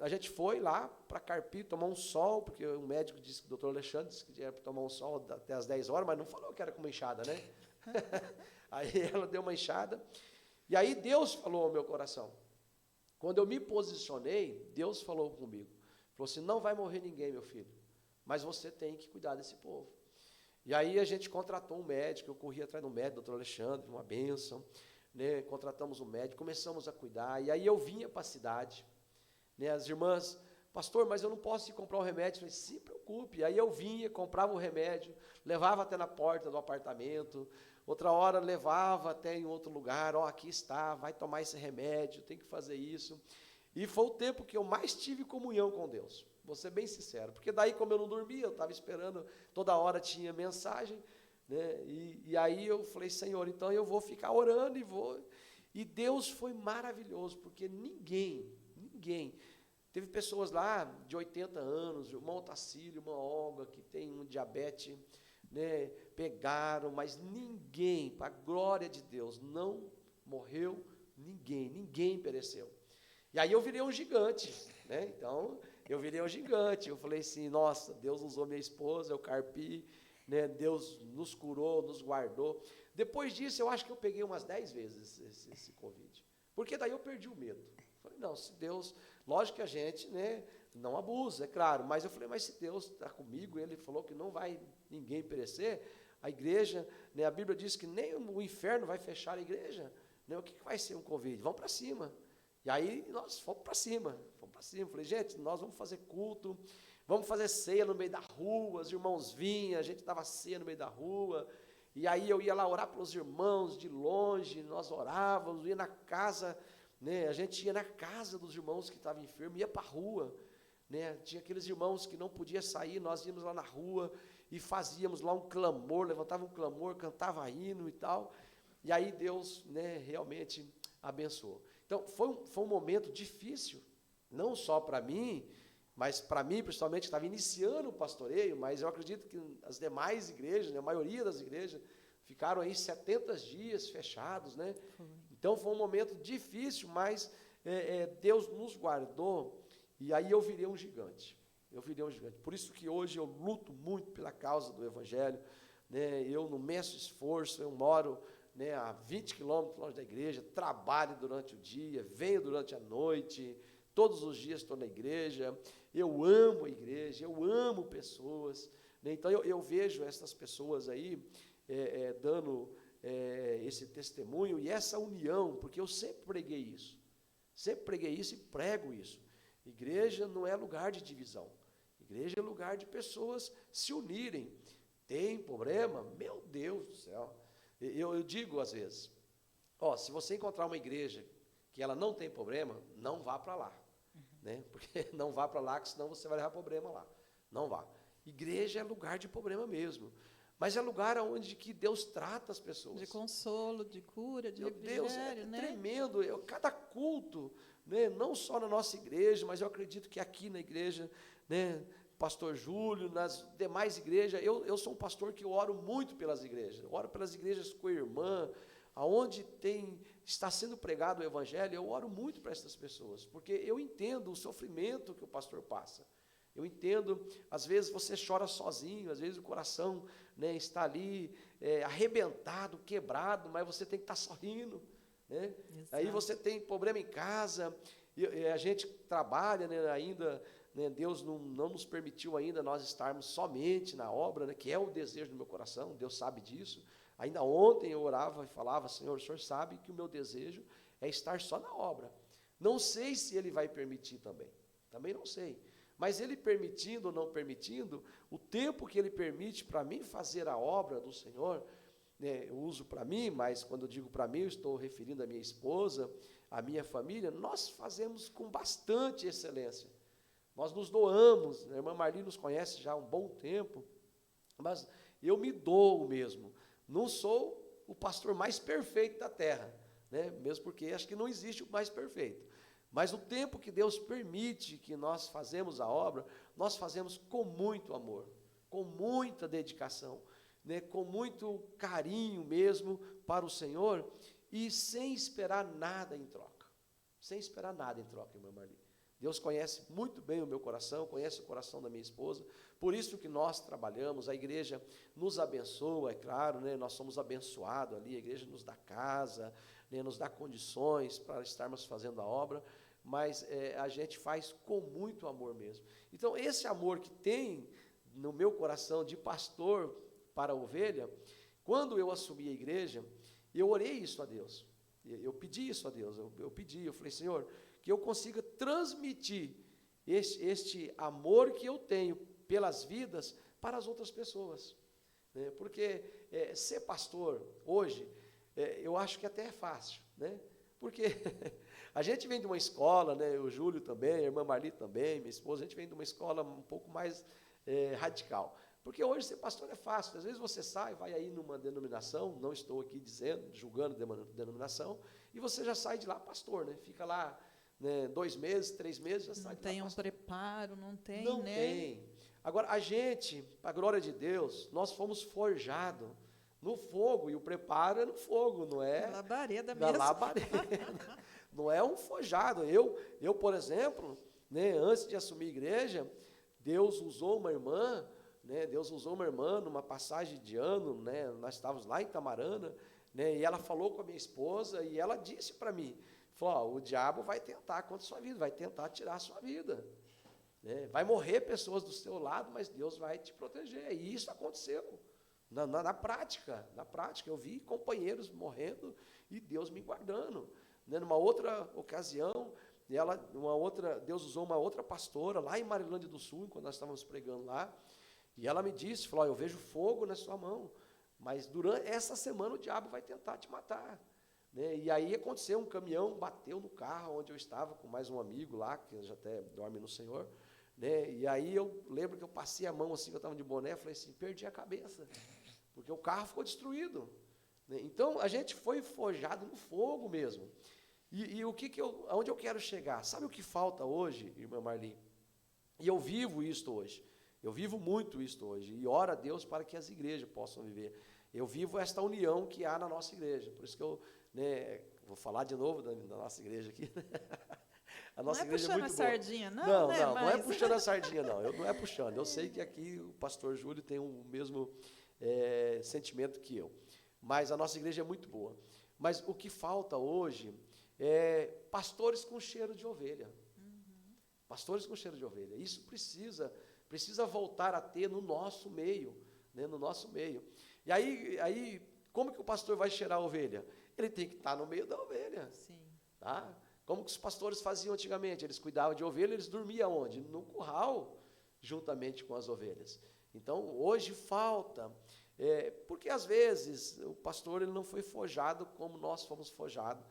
B: a gente foi lá para Carpi tomar um sol, porque o médico disse, o doutor Alexandre disse que era para tomar um sol até as 10 horas, mas não falou que era com uma enxada, né? Aí ela deu uma enxada, e aí Deus falou ao meu coração, Quando eu me posicionei, Deus falou comigo. Falou assim, não vai morrer ninguém, meu filho, mas você tem que cuidar desse povo. E aí a gente contratou um médico, eu corri atrás do médico, doutor Alexandre, uma bênção, né? Contratamos um médico, começamos a cuidar, e aí eu vinha para a cidade, né? As irmãs, pastor, mas eu não posso ir comprar o remédio. Eu falei, se preocupe. Aí eu vinha, comprava o remédio, levava até na porta do apartamento, outra hora levava até em outro lugar, aqui está, vai tomar esse remédio, tem que fazer isso. E foi o tempo que eu mais tive comunhão com Deus, vou ser bem sincero, porque daí como eu não dormia, eu estava esperando, toda hora tinha mensagem, né? E aí eu falei, Senhor, então eu vou ficar orando e Deus foi maravilhoso, porque ninguém, teve pessoas lá de 80 anos, o irmão Otacílio, irmã Olga, que tem um diabetes, né, pegaram, mas ninguém, para a glória de Deus, não morreu ninguém pereceu. E aí eu virei um gigante, né? Então, eu virei um gigante, eu falei assim, nossa, Deus usou minha esposa, eu carpi, né? Deus nos curou, nos guardou. Depois disso, eu acho que eu peguei umas 10 vezes esse Covid, porque daí eu perdi o medo. Falei, não, se Deus, lógico que a gente, né, não abusa, é claro, mas eu falei, mas se Deus está comigo, Ele falou que não vai ninguém perecer, a igreja, né, a Bíblia diz que nem o inferno vai fechar a igreja, né, o que vai ser um Covid? Vamos para cima. E aí nós fomos para cima, falei, gente, nós vamos fazer culto, vamos fazer ceia no meio da rua, os irmãos vinham, a gente dava ceia no meio da rua, e aí eu ia lá orar pelos irmãos de longe, nós orávamos, ia na casa, né, a gente ia na casa dos irmãos que estavam enfermos, ia para a rua, né, tinha aqueles irmãos que não podiam sair, nós íamos lá na rua e fazíamos lá um clamor, levantava um clamor, cantava hino e tal, e aí Deus, né, realmente abençoou. Então, foi um momento difícil, não só para mim, mas para mim, principalmente, que estava iniciando o pastoreio, mas eu acredito que as demais igrejas, né, a maioria das igrejas, ficaram aí 70 dias fechados, né? Então, foi um momento difícil, mas Deus nos guardou, e aí eu virei um gigante. Por isso que hoje eu luto muito pela causa do Evangelho, né? Eu não meço esforço, eu moro, né, a 20 quilômetros longe da igreja, trabalho durante o dia, venho durante a noite, todos os dias estou na igreja, eu amo a igreja, eu amo pessoas, né? Então eu vejo essas pessoas aí dando esse testemunho e essa união, porque eu sempre preguei isso e prego isso. Igreja não é lugar de divisão, igreja é lugar de pessoas se unirem. Tem problema? Meu Deus do céu! Eu digo às vezes, se você encontrar uma igreja que ela não tem problema, não vá para lá, né? Porque não vá para lá, que senão você vai levar problema lá. Não vá. Igreja é lugar de problema mesmo, mas é lugar onde que Deus trata as pessoas.
A: De consolo, de cura, de
B: refrigério,
A: refrigério, né?
B: Tremendo. Cada culto, né? Não só na nossa igreja, mas eu acredito que aqui na igreja, né? Pastor Júlio, nas demais igrejas, eu sou um pastor que eu oro muito pelas igrejas, eu oro pelas igrejas com a irmã, aonde está sendo pregado o Evangelho, eu oro muito para essas pessoas, porque eu entendo o sofrimento que o pastor passa, eu entendo, às vezes você chora sozinho, às vezes o coração, né, está ali arrebentado, quebrado, mas você tem que estar sorrindo, né? Aí você tem problema em casa, e a gente trabalha, né, ainda, né, Deus não nos permitiu ainda nós estarmos somente na obra, né, que é o desejo do meu coração, Deus sabe disso. Ainda ontem eu orava e falava, Senhor, o Senhor sabe que o meu desejo é estar só na obra. Não sei se Ele vai permitir também não sei. Mas Ele permitindo ou não permitindo, o tempo que Ele permite para mim fazer a obra do Senhor, né, eu uso para mim, mas quando eu digo para mim, eu estou referindo à minha esposa, à minha família, nós fazemos com bastante excelência. Nós nos doamos, a irmã Marli nos conhece já há um bom tempo, mas eu me dou mesmo. Não sou o pastor mais perfeito da terra, né? Mesmo porque acho que não existe o mais perfeito. Mas o tempo que Deus permite que nós fazemos a obra, nós fazemos com muito amor, com muita dedicação, né? Com muito carinho mesmo para o Senhor e sem esperar nada em troca. Sem esperar nada em troca, irmã Marli. Deus conhece muito bem o meu coração, conhece o coração da minha esposa, por isso que nós trabalhamos, a igreja nos abençoa, é claro, né, nós somos abençoados ali, a igreja nos dá casa, né, nos dá condições para estarmos fazendo a obra, mas a gente faz com muito amor mesmo. Então, esse amor que tem no meu coração de pastor para a ovelha, quando eu assumi a igreja, eu orei isso a Deus. Eu pedi isso a Deus. Eu falei, Senhor, que eu consiga transmitir este amor que eu tenho pelas vidas para as outras pessoas. Né? Porque ser pastor hoje, eu acho que até é fácil, né? Porque a gente vem de uma escola, né? O Júlio também, a irmã Marli também, minha esposa, a gente vem de uma escola um pouco mais radical. Porque hoje ser pastor é fácil. Às vezes você sai, vai aí numa denominação, não estou aqui julgando denominação, e você já sai de lá pastor, né? Fica lá, né, 2 meses, 3 meses, já sai de lá pastor.
A: Não tem um preparo, não tem,
B: não
A: né?
B: Tem. Agora, a gente, para a glória de Deus, nós fomos forjados no fogo, e o preparo é no fogo, não é?
A: Na labareda
B: na
A: mesmo.
B: labareda. Não é um forjado. Eu, por exemplo, né, antes de assumir a igreja, Deus usou uma irmã, né, numa passagem de ano, né, nós estávamos lá em Itamarana, né, e ela falou com a minha esposa, e ela disse para mim, falou, o diabo vai tentar contra a sua vida, vai tentar tirar a sua vida. Né, vai morrer pessoas do seu lado, mas Deus vai te proteger. E isso aconteceu. Na prática, eu vi companheiros morrendo e Deus me guardando. Né, numa outra ocasião, Deus usou uma outra pastora lá em Marilândia do Sul, quando nós estávamos pregando lá, e ela me disse, falou, eu vejo fogo na sua mão, mas durante essa semana o diabo vai tentar te matar. Né, e aí aconteceu, um caminhão bateu no carro onde eu estava com mais um amigo lá, que já até dorme no Senhor, né, e aí eu lembro que eu passei a mão assim, que eu estava de boné, falei assim, perdi a cabeça, porque o carro ficou destruído. Né, então a gente foi forjado no fogo mesmo. E aonde eu quero chegar? Sabe o que falta hoje, irmã Marli? E eu vivo isto hoje. Eu vivo muito isto hoje. E oro a Deus para que as igrejas possam viver. Eu vivo esta união que há na nossa igreja. Por isso que eu, né, vou falar de novo da nossa igreja aqui. A nossa igreja é muito boa. Não é puxando a sardinha, não,
A: não,
B: né? Não é puxando a sardinha, não. Não é puxando. Eu sei que aqui o pastor Júlio tem o mesmo sentimento que eu. Mas a nossa igreja é muito boa. Mas o que falta hoje pastores com cheiro de ovelha. Pastores com cheiro de ovelha. Isso precisa voltar a ter no nosso meio, né, no nosso meio. E aí, como que o pastor vai cheirar a ovelha? Ele tem que estar no meio da ovelha.
A: Sim.
B: Tá? Como que os pastores faziam antigamente? Eles cuidavam de ovelha, eles dormiam onde? No curral, juntamente com as ovelhas. Então, hoje falta, porque às vezes o pastor ele não foi forjado como nós fomos forjados,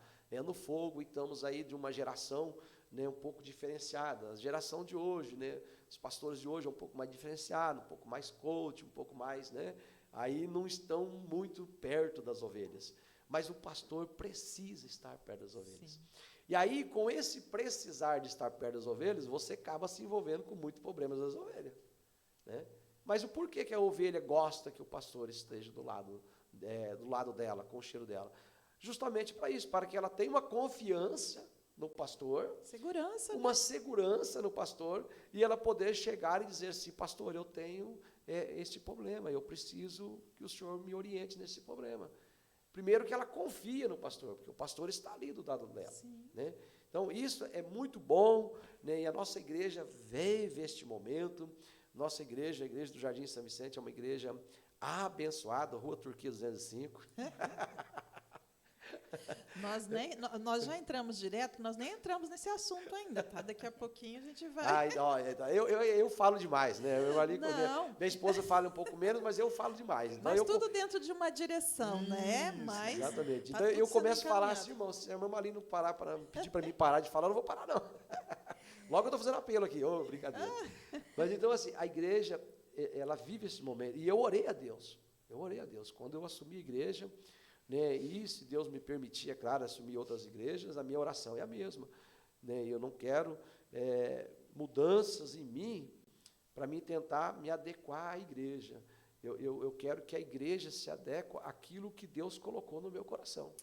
B: no fogo, e estamos aí de uma geração, né, um pouco diferenciada. A geração de hoje, né, os pastores de hoje é um pouco mais diferenciado, um pouco mais coach, um pouco mais, né, aí não estão muito perto das ovelhas. Mas o pastor precisa estar perto das ovelhas. Sim. E aí, com esse precisar de estar perto das ovelhas, você acaba se envolvendo com muitos problemas das ovelhas. Né? Mas o porquê que a ovelha gosta que o pastor esteja do lado dela, com o cheiro dela? Justamente para isso, para que ela tenha uma confiança no pastor,
A: segurança,
B: uma segurança no pastor, e ela poder chegar e dizer assim, pastor, eu tenho este problema, eu preciso que o senhor me oriente nesse problema. Primeiro que ela confia no pastor, porque o pastor está ali do lado dela. Né? Então, isso é muito bom, né? E a nossa igreja vive este momento. Nossa igreja, a igreja do Jardim São Vicente, é uma igreja abençoada, Rua Turquia 205.
A: Nós já entramos direto, nós nem entramos nesse assunto ainda, tá? Daqui a pouquinho a gente vai.
B: Eu falo demais, né? Minha esposa fala um pouco menos, mas eu falo demais. Então
A: mas tudo dentro de uma direção, né? Mas
B: exatamente. Então eu começo a falar assim, irmão, se a irmã Marli não parar para pedir para mim parar de falar, eu não vou parar, não. Logo eu estou fazendo apelo aqui, brincadeira. Mas então, assim, a igreja, ela vive esse momento. E eu orei a Deus. Quando eu assumi a igreja, né, e se Deus me permitir, é claro, assumir outras igrejas, a minha oração é a mesma. Né, eu não quero mudanças em mim para mim tentar me adequar à igreja. Eu quero que a igreja se adeque àquilo que Deus colocou no meu coração.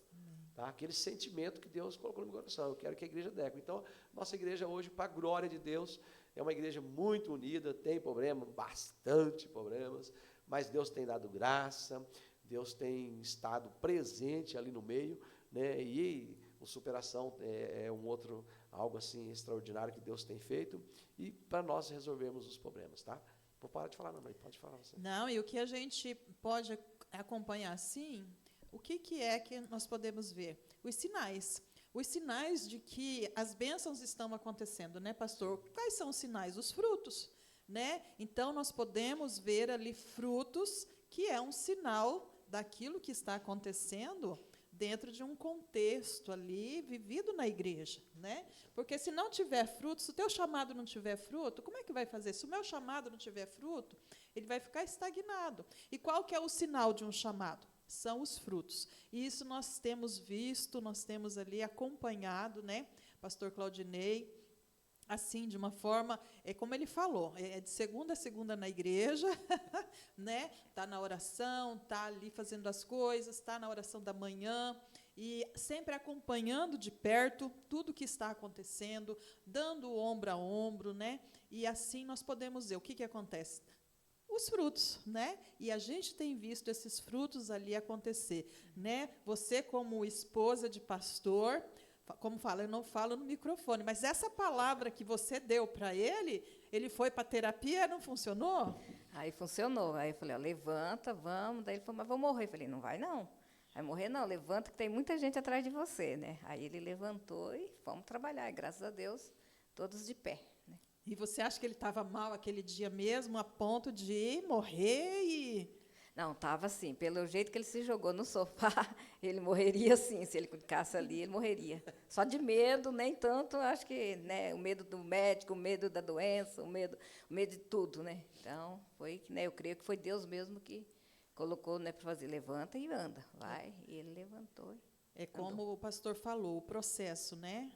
B: Tá? Aquele sentimento que Deus colocou no meu coração. Eu quero que a igreja adeque. Então, nossa igreja hoje, para a glória de Deus, é uma igreja muito unida, tem problemas, bastante problemas, mas Deus tem dado graça, Deus tem estado presente ali no meio, né? E o Superação é um outro, algo assim extraordinário que Deus tem feito, e para nós resolvermos os problemas, tá? Vou parar de falar, não, mas pode falar você.
A: Não, e o que a gente pode acompanhar assim, o que é que nós podemos ver? Os sinais de que as bênçãos estão acontecendo, né, pastor? Quais são os sinais? Os frutos, né? Então, nós podemos ver ali frutos, que é um sinal daquilo que está acontecendo dentro de um contexto ali vivido na igreja, né? Porque se não tiver fruto, se o teu chamado não tiver fruto, como é que vai fazer? Se o meu chamado não tiver fruto, ele vai ficar estagnado. E qual que é o sinal de um chamado? São os frutos. E isso nós temos visto, nós temos ali acompanhado, né? Pastor Claudinei, assim, de uma forma, como ele falou, de segunda a segunda na igreja, né? Está na oração, está ali fazendo as coisas, está na oração da manhã, e sempre acompanhando de perto tudo que está acontecendo, dando ombro a ombro, né? E assim nós podemos ver o que acontece. Os frutos, né? E a gente tem visto esses frutos ali acontecer, né? Você, como esposa de pastor, como fala, eu não falo no microfone, mas essa palavra que você deu para ele foi para terapia, não funcionou?
C: Aí funcionou. Aí eu falei, ó, levanta, vamos. Daí ele falou, mas vou morrer. Eu falei, não vai não. Vai morrer não, levanta que tem muita gente atrás de você, né? Aí ele levantou e fomos trabalhar. E, graças a Deus, todos de pé, né?
A: E você acha que ele estava mal aquele dia mesmo, a ponto de morrer e...
C: Não, estava assim, pelo jeito que ele se jogou no sofá, ele morreria sim, se ele ficasse ali, ele morreria. Só de medo, nem tanto, acho que, né, o medo do médico, o medo da doença, o medo de tudo, né? Então, foi, né, eu creio que foi Deus mesmo que colocou, né, para fazer, levanta e anda, vai, e ele levantou.
A: É como o pastor falou, o processo, né?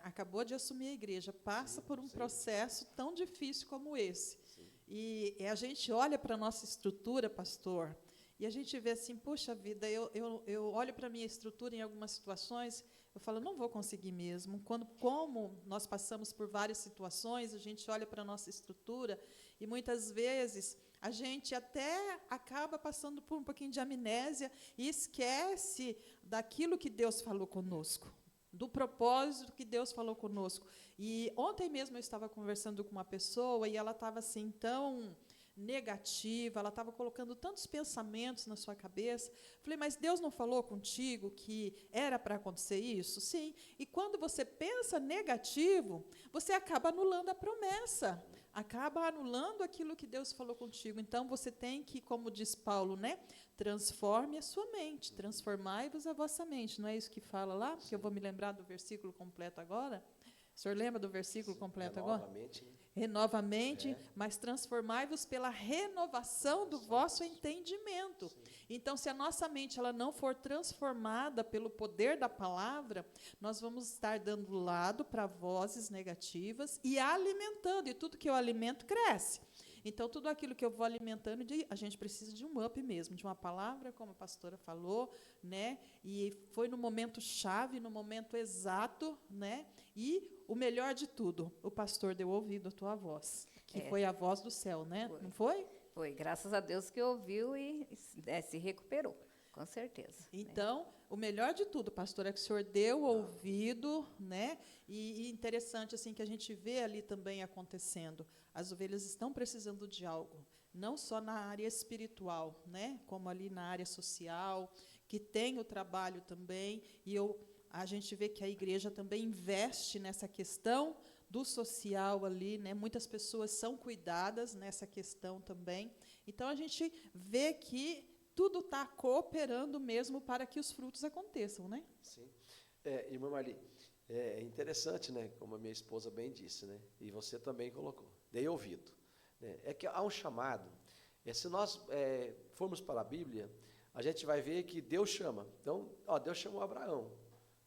A: Acabou de assumir a igreja, passa por um processo tão difícil como esse. E a gente olha para a nossa estrutura, pastor, e a gente vê assim, puxa vida, eu olho para a minha estrutura em algumas situações, eu falo, não vou conseguir mesmo. Como nós passamos por várias situações, a gente olha para a nossa estrutura, e muitas vezes a gente até acaba passando por um pouquinho de amnésia e esquece daquilo que Deus falou conosco, do propósito que Deus falou conosco. E ontem mesmo eu estava conversando com uma pessoa e ela estava assim tão negativa, ela estava colocando tantos pensamentos na sua cabeça. Falei, mas Deus não falou contigo que era para acontecer isso? Sim. E quando você pensa negativo, você acaba anulando a promessa, acaba anulando aquilo que Deus falou contigo. Então, você tem que, como diz Paulo, né, transforme a sua mente, transformai-vos a vossa mente. Não é isso que fala lá? Porque eu vou me lembrar do versículo completo agora. O senhor lembra do versículo completo agora?
B: Renovamente, né?
A: Renovamente, mas transformai-vos pela renovação do vosso entendimento. Sim. Então, se a nossa mente ela não for transformada pelo poder da palavra, nós vamos estar dando lado para vozes negativas e alimentando, e tudo que eu alimento cresce. Então, tudo aquilo que eu vou alimentando, a gente precisa de um up mesmo, de uma palavra, como a pastora falou, né? E foi no momento chave, no momento exato, né? E o melhor de tudo, o pastor deu ouvido à tua voz, que foi a voz do céu, né? Não foi?
C: Foi, graças a Deus que ouviu e se recuperou. Com certeza.
A: Então, né? O melhor de tudo, pastor, é que o senhor deu ouvido, né? E interessante assim que a gente vê ali também acontecendo. As ovelhas estão precisando de algo, não só na área espiritual, né? Como ali na área social, que tem o trabalho também. E a gente vê que a igreja também investe nessa questão do social ali, né? Muitas pessoas são cuidadas nessa questão também. Então, a gente vê que tudo está cooperando mesmo para que os frutos aconteçam, né?
B: Sim. Irmã Marli, é interessante, né? Como a minha esposa bem disse, né? E você também colocou. Dei ouvido. Né? É que há um chamado. Se nós formos para a Bíblia, a gente vai ver que Deus chama. Então, Deus chamou Abraão,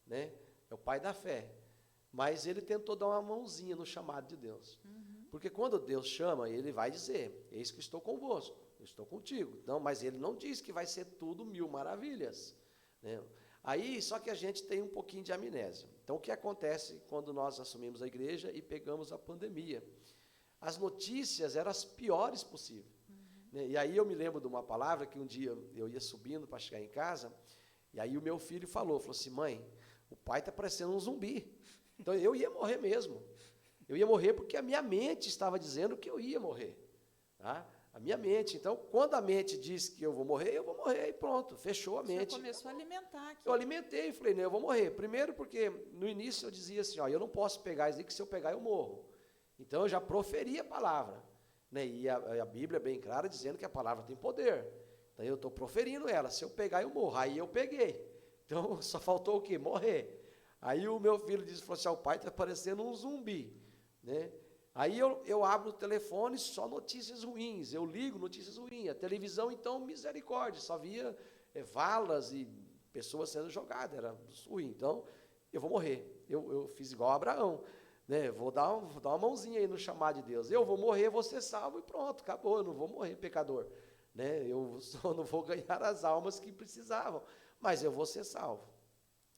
B: né? É o pai da fé. Mas ele tentou dar uma mãozinha no chamado de Deus. Uhum. Porque quando Deus chama, ele vai dizer, eis que estou convosco. Eu estou contigo. Não, mas ele não diz que vai ser tudo 1000 maravilhas. Né? Aí, só que a gente tem um pouquinho de amnésia. Então, o que acontece quando nós assumimos a igreja e pegamos a pandemia? As notícias eram as piores possíveis. Né? E aí eu me lembro de uma palavra que um dia eu ia subindo para chegar em casa, e aí o meu filho falou assim, mãe, o pai está parecendo um zumbi. Então eu ia morrer mesmo. Eu ia morrer porque a minha mente estava dizendo que eu ia morrer. Tá? A minha mente. Então, quando a mente diz que eu vou morrer e pronto, fechou a mente.
A: Você começou a alimentar aqui.
B: Eu alimentei e falei, não, eu vou morrer. Primeiro porque no início eu dizia assim, ó, eu não posso pegar isso aí, que se eu pegar eu morro. Então eu já proferi a palavra. Né? E a Bíblia é bem clara dizendo que a palavra tem poder. Então eu estou proferindo ela, se eu pegar eu morro. Aí eu peguei. Então só faltou o quê? Morrer. Aí o meu filho disse, falou assim, o pai está parecendo um zumbi. Né? Aí eu abro o telefone, só notícias ruins, eu ligo notícias ruins. A televisão, então, misericórdia, só via valas e pessoas sendo jogadas, era ruim. Então, eu vou morrer. Eu fiz igual a Abraão, né? Vou dar uma mãozinha aí no chamar de Deus. Eu vou morrer, vou ser salvo e pronto, acabou, eu não vou morrer pecador. Né? Eu só não vou ganhar as almas que precisavam, mas eu vou ser salvo.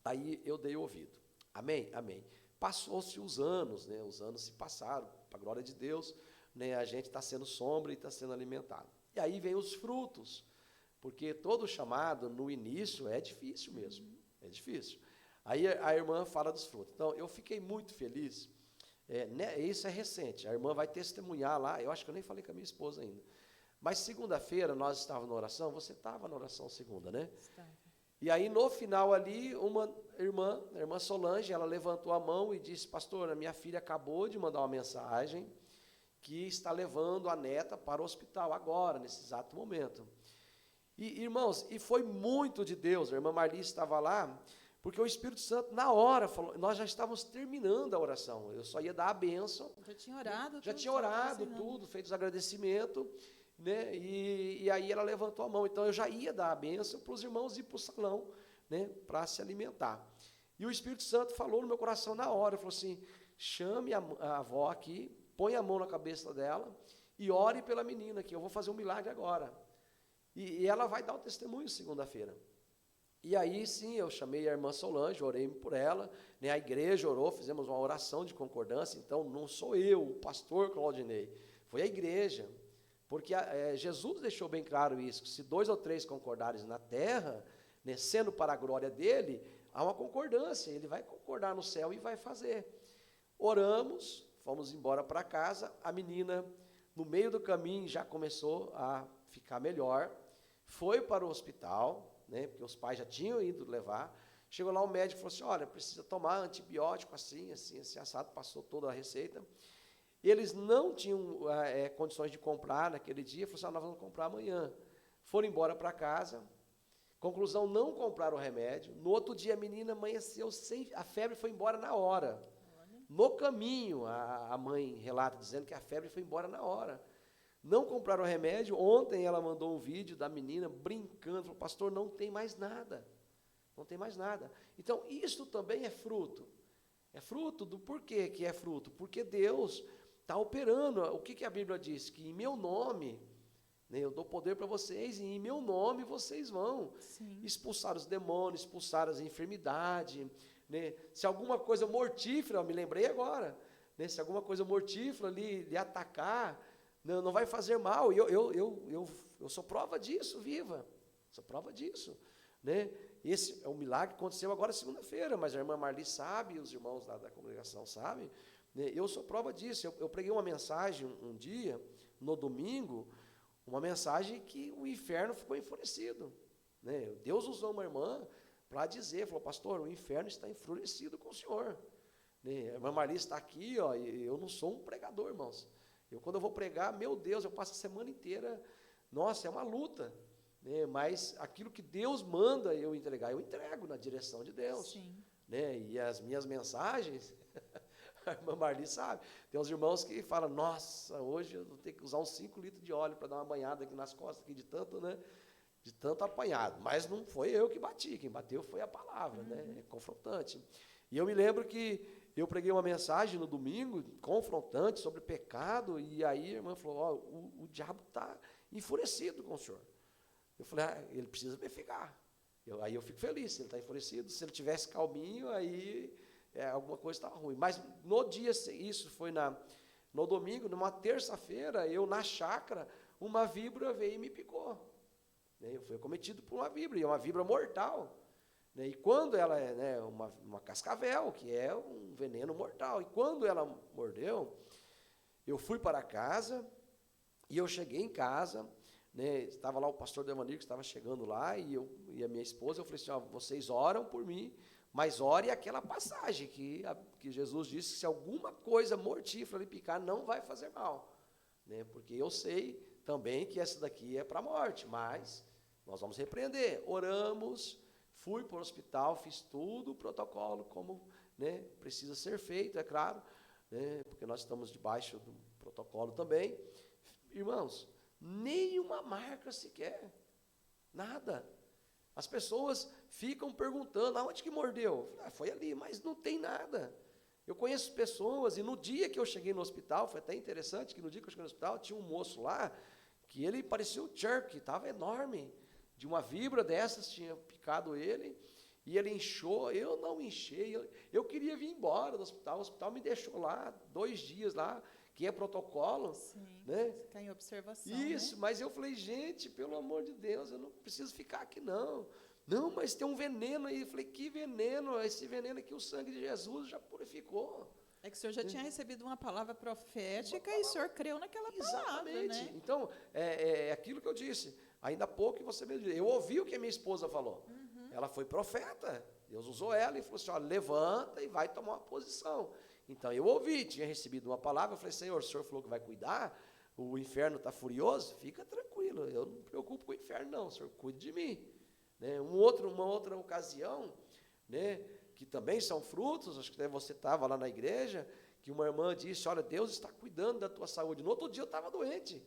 B: Aí eu dei ouvido. Amém? Amém. Passou-se os anos, né? Os anos se passaram, para a glória de Deus, né? A gente está sendo sombra e está sendo alimentado. E aí vem os frutos, porque todo chamado, no início, é difícil mesmo, é difícil. Aí a irmã fala dos frutos. Então, eu fiquei muito feliz, né? Isso é recente, a irmã vai testemunhar lá, eu acho que eu nem falei com a minha esposa ainda. Mas segunda-feira, nós estávamos na oração, você estava na oração segunda, né? Estava. E aí, no final ali, uma irmã, a irmã Solange, ela levantou a mão e disse, pastor, a minha filha acabou de mandar uma mensagem que está levando a neta para o hospital agora, nesse exato momento. E, irmãos, e foi muito de Deus, a irmã Marli estava lá, porque o Espírito Santo, na hora, falou, nós já estávamos terminando a oração, eu só ia dar a bênção.
A: Já tinha orado.
B: Já tinha orado tudo, feito os agradecimentos. Né? E aí ela levantou a mão, então eu já ia dar a bênção para os irmãos ir para o salão, né? Para se alimentar. E o Espírito Santo falou no meu coração na hora, falou assim, chame a avó aqui, põe a mão na cabeça dela e ore pela menina, que eu vou fazer um milagre agora. E ela vai dar o testemunho segunda-feira. E aí sim, eu chamei a irmã Solange, orei por ela, né? A igreja orou, fizemos uma oração de concordância, então não sou eu, o pastor Claudinei, foi a igreja. Porque Jesus deixou bem claro isso, que se 2 ou 3 concordarem na terra, né, sendo para a glória dele, há uma concordância, ele vai concordar no céu e vai fazer. Oramos, fomos embora para casa, a menina, no meio do caminho, já começou a ficar melhor, foi para o hospital, né, porque os pais já tinham ido levar, chegou lá o médico e falou assim, olha, precisa tomar antibiótico assim, assado, passou toda a receita. Eles não tinham condições de comprar naquele dia, falaram assim, nós vamos comprar amanhã. Foram embora para casa, conclusão, não compraram o remédio. No outro dia a menina amanheceu, a febre foi embora na hora. No caminho, a mãe relata dizendo que a febre foi embora na hora. Não compraram o remédio, ontem ela mandou um vídeo da menina brincando, falou, pastor, não tem mais nada, não tem mais nada. Então isso também é fruto do porquê que é fruto, porque Deus está operando. O que a Bíblia diz? Que em meu nome, né, eu dou poder para vocês, e em meu nome vocês vão expulsar os demônios, expulsar as enfermidades. Né? Se alguma coisa mortífera, eu me lembrei agora, né, se alguma coisa mortífera lhe atacar, não vai fazer mal. Eu sou prova disso, viva. Sou prova disso. Né? Esse é um milagre que aconteceu agora segunda-feira, mas a irmã Marli sabe, os irmãos da congregação sabem. Eu sou prova disso. Eu preguei uma mensagem um dia, no domingo, uma mensagem que o inferno ficou enfurecido. Né? Deus usou uma irmã para dizer, falou, pastor, o inferno está enfurecido com o senhor. Né? A irmã Marli está aqui, ó, e eu não sou um pregador, irmãos. Quando eu vou pregar, meu Deus, eu passo a semana inteira, nossa, é uma luta. Né? Mas aquilo que Deus manda eu entregar, eu entrego na direção de Deus. Né? E as minhas mensagens... A irmã Marli sabe, tem uns irmãos que falam, nossa, hoje eu vou ter que usar uns 5 litros de óleo para dar uma banhada aqui nas costas, aqui de tanto, né, de tanto apanhado. Mas não foi eu que bati, quem bateu foi a palavra, né, é confrontante. E eu me lembro que eu preguei uma mensagem no domingo, confrontante, sobre pecado, e aí a irmã falou, o diabo está enfurecido com o senhor. Eu falei, ele precisa verificar. Aí eu fico feliz, se ele está enfurecido, se ele tivesse calminho, aí... alguma coisa estava ruim. Mas no dia, isso foi no domingo, numa terça-feira, eu na chácara, uma víbora veio e me picou. Eu fui cometido por uma víbora, e é uma víbora mortal. né? E quando ela é, né, uma cascavel, que é um veneno mortal, e quando ela mordeu, eu fui para casa, e eu cheguei em casa, né, estava lá o pastor Devanir, que estava chegando lá, e a minha esposa, eu falei assim, ó, vocês oram por mim, mas ore aquela passagem que Jesus disse que se alguma coisa mortífera lhe picar, não vai fazer mal, né, porque eu sei também que essa daqui é para a morte, mas nós vamos repreender. Oramos, fui para o hospital, fiz tudo o protocolo como, né, precisa ser feito, é claro, né, porque nós estamos debaixo do protocolo também. Irmãos, nenhuma marca sequer, nada. As pessoas ficam perguntando, aonde que mordeu? Foi ali, mas não tem nada. Eu conheço pessoas, e no dia que eu cheguei no hospital, foi até interessante, que no dia que eu cheguei no hospital, tinha um moço lá, que ele parecia um Chuck, estava enorme, de uma víbora dessas, tinha picado ele, e ele inchou, eu não inchei, eu queria vir embora do hospital, o hospital me deixou lá, 2 dias lá, que é protocolo. Sim, né?
A: Ficar em observação.
B: Isso,
A: né?
B: Mas eu falei, gente, pelo amor de Deus, eu não preciso ficar aqui não. Não, mas tem um veneno aí. Eu falei, que veneno? Esse veneno aqui, o sangue de Jesus já purificou.
A: É que o senhor já tinha recebido uma palavra profética e o senhor creu naquela palavra, né?
B: Então, é aquilo que eu disse. Ainda há pouco que você mesmo disse. Eu ouvi o que a minha esposa falou. Ela foi profeta. Deus usou ela e falou assim, ó, levanta e vai tomar uma posição. Então, eu ouvi, tinha recebido uma palavra, eu falei, Senhor, o Senhor falou que vai cuidar, o inferno está furioso, fica tranquilo, eu não me preocupo com o inferno não, o Senhor cuide de mim. Né? Uma outra ocasião, né, que também são frutos, acho que você estava lá na igreja, que uma irmã disse, olha, Deus está cuidando da tua saúde. No outro dia eu estava doente.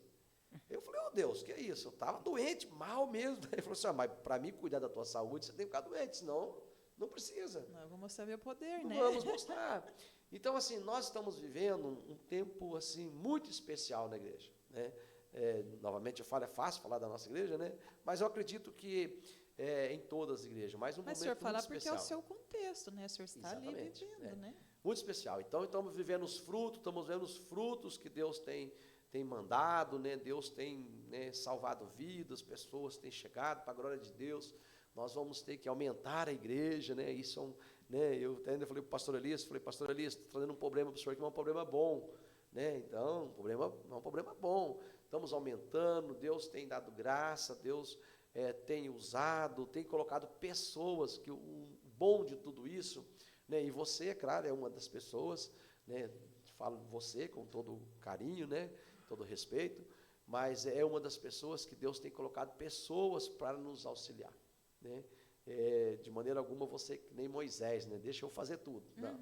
B: Eu falei, oh Deus, que é isso? Eu estava doente, mal mesmo. Ele falou assim, mas para mim cuidar da tua saúde, você tem que ficar doente, senão não precisa.
A: Nós vamos mostrar meu poder, né?
B: Vamos mostrar. Então, assim, nós estamos vivendo um tempo, assim, muito especial na igreja, né? Novamente, eu falo, é fácil falar da nossa igreja, né? Mas eu acredito que em todas as igrejas, mas momento
A: o senhor fala
B: muito
A: porque
B: especial.
A: é o seu contexto, né? O senhor está
B: Exatamente,
A: ali vivendo, né?
B: Muito especial. Então, estamos vivendo os frutos, estamos vendo os frutos que Deus tem mandado, né? Deus tem, né, salvado vidas, pessoas têm chegado para a glória de Deus. Nós vamos ter que aumentar a igreja, né? Isso é né? Eu ainda falei para o pastor Elias, pastor Elias, estou trazendo um problema para o senhor que é um problema bom, né? Então, é um problema bom. Estamos aumentando, Deus tem dado graça, Deus tem usado, tem colocado pessoas, que o bom de tudo isso, né? E você, é claro, é uma das pessoas, né? Falo você com todo carinho, né? Todo respeito, mas é uma das pessoas que Deus tem colocado pessoas para nos auxiliar, né? De maneira alguma você, que nem Moisés, né? Deixa eu fazer tudo. Não.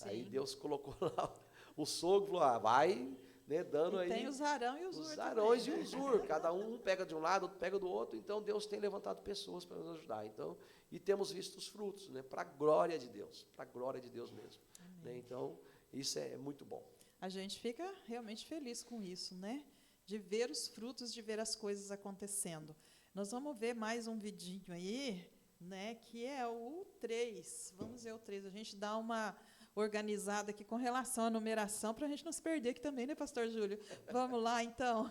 B: Aí Deus colocou lá o sogro, falou, vai, né, dando aí.
A: Tem os Arão e os Ur.
B: Os Arões e os Ur, cada um pega de um lado, outro pega do outro, então Deus tem levantado pessoas para nos ajudar. Então, e temos visto os frutos, né, para a glória de Deus, mesmo. Né, então, isso é muito bom.
A: A gente fica realmente feliz com isso, né? De ver os frutos, de ver as coisas acontecendo. Nós vamos ver mais um vidinho aí, né, que é o 3. Vamos ver o 3. A gente dá uma organizada aqui com relação à numeração, para a gente não se perder aqui também, né, pastor Júlio? Vamos lá, então.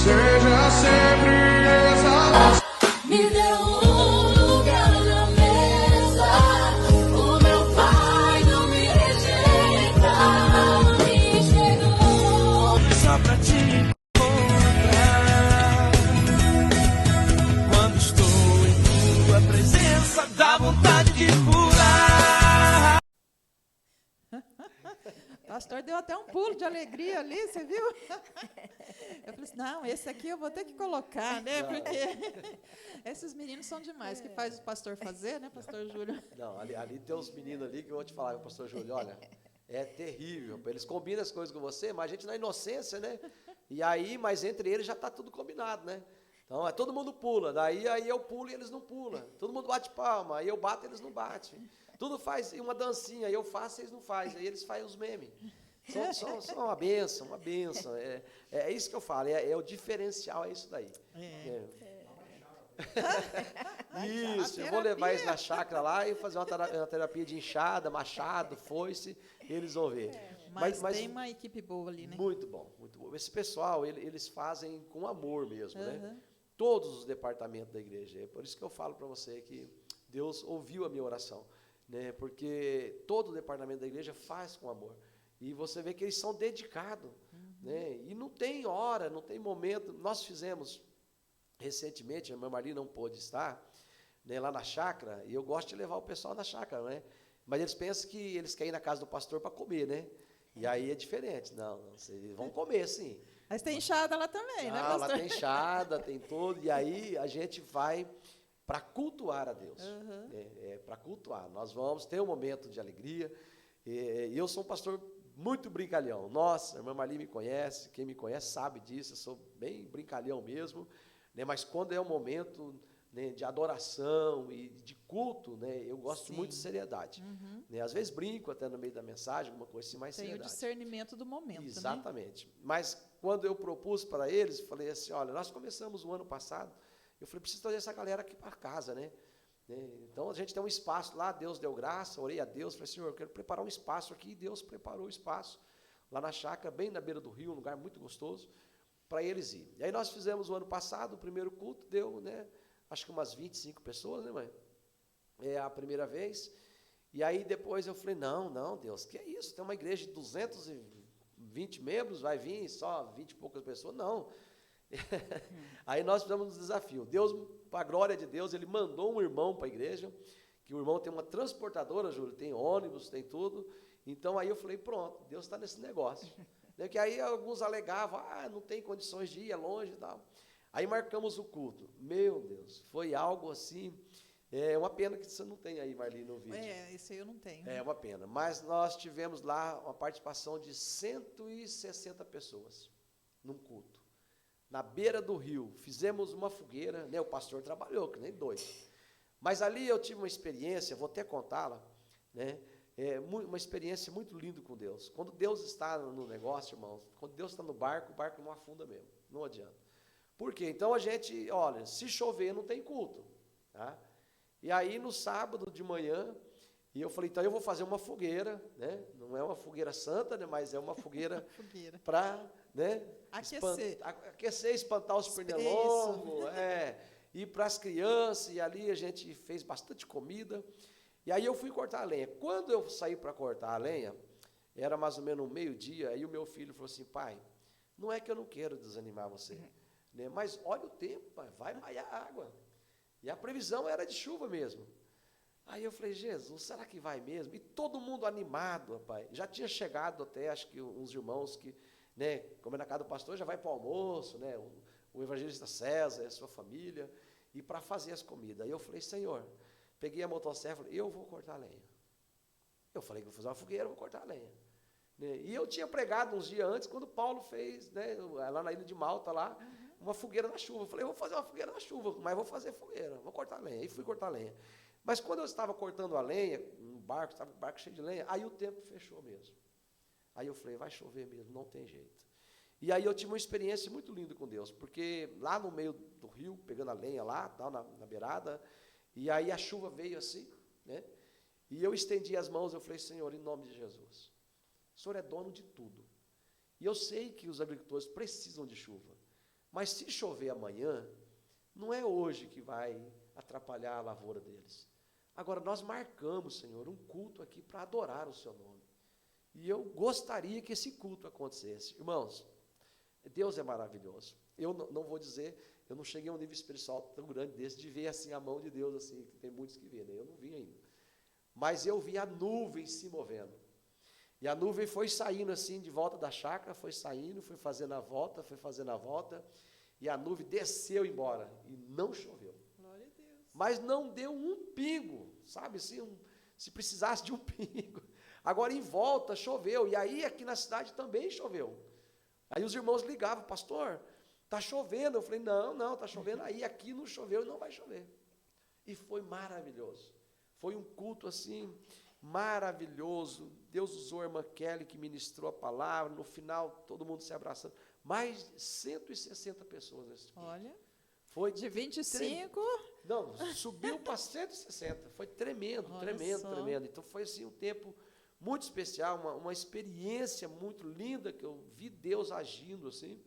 I: Seja sempre exaltado. Me deu lugar na mesa. O meu Pai não me rejeita, me chegou só pra te encontrar. Quando estou em tua presença, dá vontade de pular.
A: O pastor deu até um pulo de alegria ali, você viu? Eu falei assim, não, esse aqui eu vou ter que colocar, né? Porque esses meninos são demais. Que faz o pastor fazer, né, pastor Júlio?
B: Não, ali tem uns meninos ali que eu vou te falar, pastor Júlio, olha, é terrível. Eles combinam as coisas com você, mas a gente na inocência, né? E aí, mas entre eles já está tudo combinado, né? Então, todo mundo pula, daí eu pulo e eles não pulam. Todo mundo bate palma, aí eu bato e eles não batem. Tudo faz uma dancinha, aí eu faço e eles não fazem, aí eles fazem os memes. São uma benção, uma benção. É isso que eu falo, é o diferencial, é isso daí. Isso, eu vou levar eles na chácara lá e fazer uma terapia de enxada, machado, foice, eles vão ver.
A: Mas tem uma equipe boa ali, né?
B: Muito bom, muito bom. Esse pessoal, eles fazem com amor mesmo, né?
A: Uhum.
B: Todos os departamentos da igreja. É por isso que eu falo para você que Deus ouviu a minha oração, né? Porque todo o departamento da igreja faz com amor. E você vê que eles são dedicados, né? E não tem hora, não tem momento. Nós fizemos recentemente, a minha Marli não pôde estar, né, lá na chácara, e eu gosto de levar o pessoal na chácara, né? Mas eles pensam que eles querem ir na casa do pastor para comer, né? E aí é diferente. Não, vocês vão comer, sim.
A: Mas tem enxada lá também, né,
B: Lá
A: pastor?
B: tem enxada, tem tudo, e aí a gente vai para cultuar a Deus. Para cultuar. Nós vamos ter um momento de alegria. E eu sou um pastor muito brincalhão. Nossa, a irmã Marli me conhece, quem me conhece sabe disso, eu sou bem brincalhão mesmo, né? Mas quando é um momento, né, de adoração e de culto, né, eu gosto muito de seriedade. Né? Às vezes brinco até no meio da mensagem, alguma coisa assim, mais
A: Tem
B: seriedade.
A: o discernimento do momento,
B: Exatamente. Né? Mas quando eu propus para eles, falei assim, olha, nós começamos o ano passado, eu falei, preciso trazer essa galera aqui para casa, né? Então a gente tem um espaço lá, Deus deu graça, orei a Deus, falei, Senhor, eu quero preparar um espaço aqui, e Deus preparou o espaço lá na chácara, bem na beira do rio, um lugar muito gostoso, para eles irem. E aí nós fizemos o ano passado, o primeiro culto, deu, né, acho que umas 25 pessoas, né, mãe? É a primeira vez. E aí depois eu falei, não, Deus, que é isso? Tem uma igreja de 220 membros, vai vir só 20 e poucas pessoas? Não. Aí nós fizemos um desafio. Deus, para a glória de Deus, ele mandou um irmão para a igreja, que o irmão tem uma transportadora, Júlio, tem ônibus, tem tudo. Então aí eu falei, pronto, Deus está nesse negócio. Que aí alguns alegavam, não tem condições de ir, é longe e tal. Aí marcamos o culto. Meu Deus, foi algo assim, é uma pena que você não tem aí, Marli, no vídeo.
A: Esse aí eu não tenho.
B: É uma pena. Mas nós tivemos lá uma participação de 160 pessoas num culto. Na beira do rio, fizemos uma fogueira, né? O pastor trabalhou, que nem doido. Mas ali eu tive uma experiência, vou até contá-la, né? Uma experiência muito linda com Deus. Quando Deus está no negócio, irmãos, quando Deus está no barco, o barco não afunda mesmo, não adianta. Por quê? Então a gente, olha, se chover não tem culto, tá? E aí no sábado de manhã, e eu falei, então eu vou fazer uma fogueira, né? Não é uma fogueira santa, né? Mas é uma fogueira para, né? Aquecer, espantar os pernilongos, ir para as crianças, e ali a gente fez bastante comida. E aí eu fui cortar a lenha. Quando eu saí para cortar a lenha, era mais ou menos 12:00, aí o meu filho falou assim, pai, não é que eu não quero desanimar você, né? Mas olha o tempo, pai, vai vaiar água. E a previsão era de chuva mesmo. Aí eu falei, Jesus, será que vai mesmo? E todo mundo animado, rapaz. Já tinha chegado até, acho que uns irmãos que, né, como é na casa do pastor, já vai para o almoço, né, o evangelista César e a sua família, e para fazer as comidas. Aí eu falei, Senhor, peguei a motosserra e falei, eu vou cortar a lenha. Eu falei que vou fazer uma fogueira, vou cortar a lenha. Né? E eu tinha pregado uns dias antes, quando Paulo fez, né, lá na ilha de Malta, lá, uma fogueira na chuva. Eu falei, eu vou fazer uma fogueira na chuva, mas vou fazer fogueira, vou cortar a lenha. Aí fui cortar a lenha. Mas quando eu estava cortando a lenha, um barco, estava um barco cheio de lenha, aí o tempo fechou mesmo. Aí eu falei, vai chover mesmo, não tem jeito. E aí eu tive uma experiência muito linda com Deus, porque lá no meio do rio, pegando a lenha lá, tal, na beirada, e aí a chuva veio assim, né? E eu estendi as mãos, eu falei, Senhor, em nome de Jesus, o Senhor é dono de tudo. E eu sei que os agricultores precisam de chuva, mas se chover amanhã, não é hoje que vai atrapalhar a lavoura deles. Agora, nós marcamos, Senhor, um culto aqui para adorar o seu nome. E eu gostaria que esse culto acontecesse. Irmãos, Deus é maravilhoso. Eu não vou dizer, eu não cheguei a um nível espiritual tão grande desse, de ver assim a mão de Deus, assim, que tem muitos que vêem, né? Eu não vi ainda. Mas eu vi a nuvem se movendo. E a nuvem foi saindo assim, de volta da chácara, foi saindo, foi fazendo a volta, e a nuvem desceu embora, e não choveu.
A: Glória a Deus.
B: Mas não deu um pingo, sabe assim, se precisasse de um pingo. Agora em volta choveu, e aí aqui na cidade também choveu. Aí os irmãos ligavam, pastor, está chovendo. Eu falei, não, está chovendo aí, aqui não choveu e não vai chover. E foi maravilhoso. Foi um culto assim, maravilhoso. Deus usou a irmã Kelly que ministrou a palavra, no final todo mundo se abraçando. Mais de 160 pessoas nesse culto.
A: Olha.
B: Foi
A: De 25,
B: Não, subiu para 160. Foi tremendo,
A: Olha
B: tremendo,
A: só.
B: tremendo. Então foi assim um tempo muito especial, uma experiência muito linda que eu vi Deus agindo assim.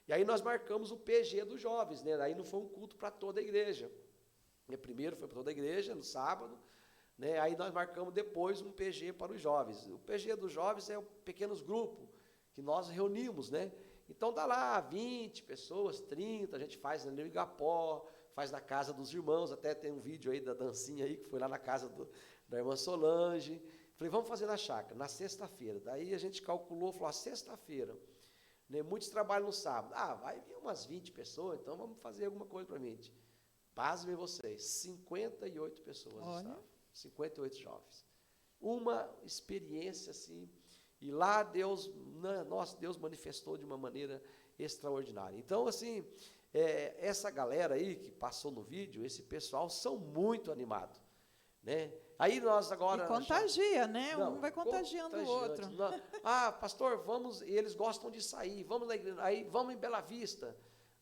B: E aí nós marcamos o PG dos jovens, né? Aí não foi um culto para toda a igreja. Primeiro foi para toda a igreja no sábado, né? Aí nós marcamos depois um PG para os jovens. O PG dos jovens é um pequenos grupos que nós reunimos, né? Então dá lá 20 pessoas, 30, a gente faz no Igapó, faz na casa dos irmãos, até tem um vídeo aí da dancinha aí, que foi lá na casa da irmã Solange. Falei, vamos fazer na chácara, na sexta-feira. Daí a gente calculou, falou, sexta-feira, né, muitos trabalham no sábado. Vai vir umas 20 pessoas, então vamos fazer alguma coisa para a gente. Pasmem vocês, 58 pessoas estavam, 58 jovens. Uma experiência assim, e lá Deus manifestou de uma maneira extraordinária. Então, assim, essa galera aí que passou no vídeo, esse pessoal, são muito animados, né? Aí nós agora...
A: E contagia, né? Um vai contagiando o outro.
B: Pastor, vamos... E eles gostam de sair, vamos na igreja, aí vamos em Bela Vista,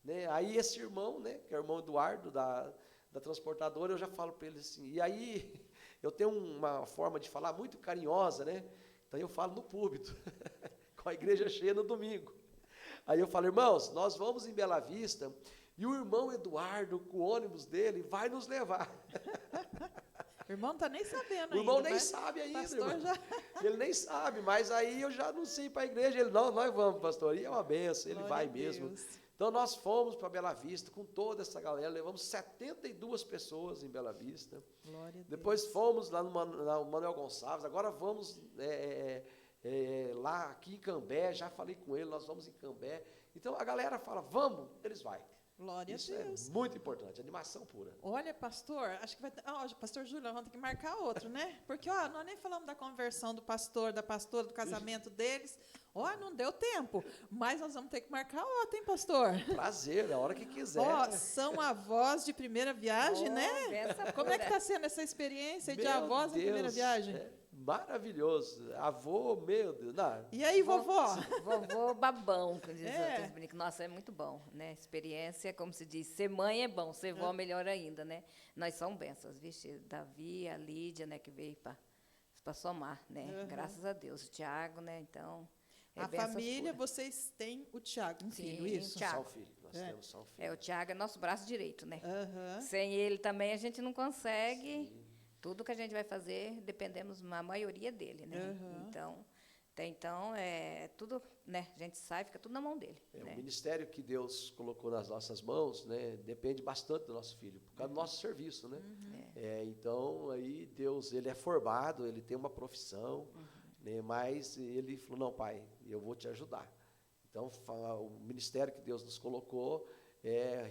B: né? Aí esse irmão, né, que é o irmão Eduardo, da transportadora, eu já falo para ele assim, e aí eu tenho uma forma de falar muito carinhosa, né? Então eu falo no púlpito, com a igreja cheia no domingo. Aí eu falo, irmãos, nós vamos em Bela Vista e o irmão Eduardo, com o ônibus dele, vai nos levar.
A: O irmão não está nem sabendo ainda.
B: O irmão nem sabe ainda, irmão. Ele nem sabe, mas aí eu já anunciei para a igreja, ele, não, nós vamos, pastor, e é uma benção, ele vai mesmo. Então nós fomos para Bela Vista com toda essa galera, levamos 72 pessoas em Bela Vista. Depois fomos lá no Manuel Gonçalves, agora vamos lá aqui em Cambé, já falei com ele, nós vamos em Cambé. Então a galera fala, vamos, eles vão.
A: Glória
B: Isso
A: a Deus.
B: É muito importante, animação pura.
A: Olha, pastor, acho que vai ter... pastor Júlio, vamos ter que marcar outro, né? Porque, nós nem falamos da conversão do pastor, da pastora, do casamento deles. Não deu tempo. Mas nós vamos ter que marcar outro, hein, pastor?
B: Prazer, a hora que quiser.
A: São avós de primeira viagem, né? Como é que está sendo essa experiência de avós de primeira viagem?
B: Maravilhoso. Avô, meu Deus. Não.
A: E aí, vovó?
C: Vovô babão, que diz outros brincos. Nossa, é muito bom, né? Experiência, como se diz, ser mãe é bom, ser vó melhor ainda, né? Nós somos bênçãos, vixe, Davi, a Lídia, né, que veio para somar, né? Graças a Deus. O Tiago, né, então...
A: A família, vocês têm o Tiago, um filho, isso?
B: Só um filho, nós temos só um filho.
C: O Tiago é nosso braço direito, né? Sem ele também a gente não consegue... Sim. Tudo que a gente vai fazer, dependemos, a maioria dele, né? Então, tudo, né? A gente sai, fica tudo na mão dele. Né?
B: O ministério que Deus colocou nas nossas mãos, né? Depende bastante do nosso filho, por causa do nosso serviço, né? Então, aí Deus, ele é formado, ele tem uma profissão, né? Mas ele falou, não, pai, eu vou te ajudar. Então, o ministério que Deus nos colocou,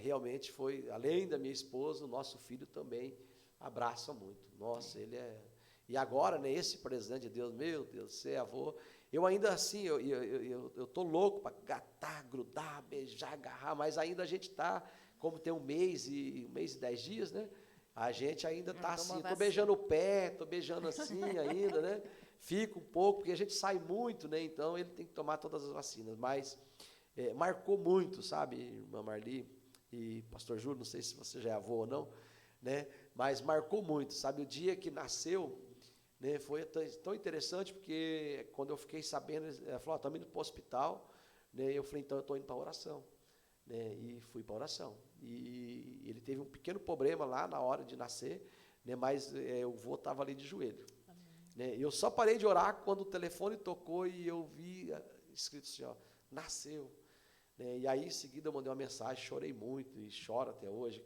B: realmente foi, além da minha esposa, o nosso filho também abraça muito. Nossa, ele é... E agora, né, esse presente de Deus, meu Deus, você é avô. Eu ainda assim, eu tô louco para gatar, grudar, beijar, agarrar, mas ainda a gente está, como tem um mês e 10 dias, né? A gente ainda está assim, estou beijando o pé, estou beijando assim ainda, né? Fico um pouco, porque a gente sai muito, né? Então ele tem que tomar todas as vacinas. Mas marcou muito, sabe, irmã Marli e pastor Júlio, não sei se você já é avô ou não, né? Mas marcou muito, sabe? O dia que nasceu, né, foi tão interessante, porque quando eu fiquei sabendo, ela falou, estamos indo para o hospital, né? Eu falei, então eu estou indo para a oração, né? E fui para a oração. E ele teve um pequeno problema lá na hora de nascer, né? Mas o vô estava ali de joelho. Né? Eu só parei de orar quando o telefone tocou e eu vi escrito assim, nasceu. Né? E aí, em seguida, eu mandei uma mensagem, chorei muito e choro até hoje.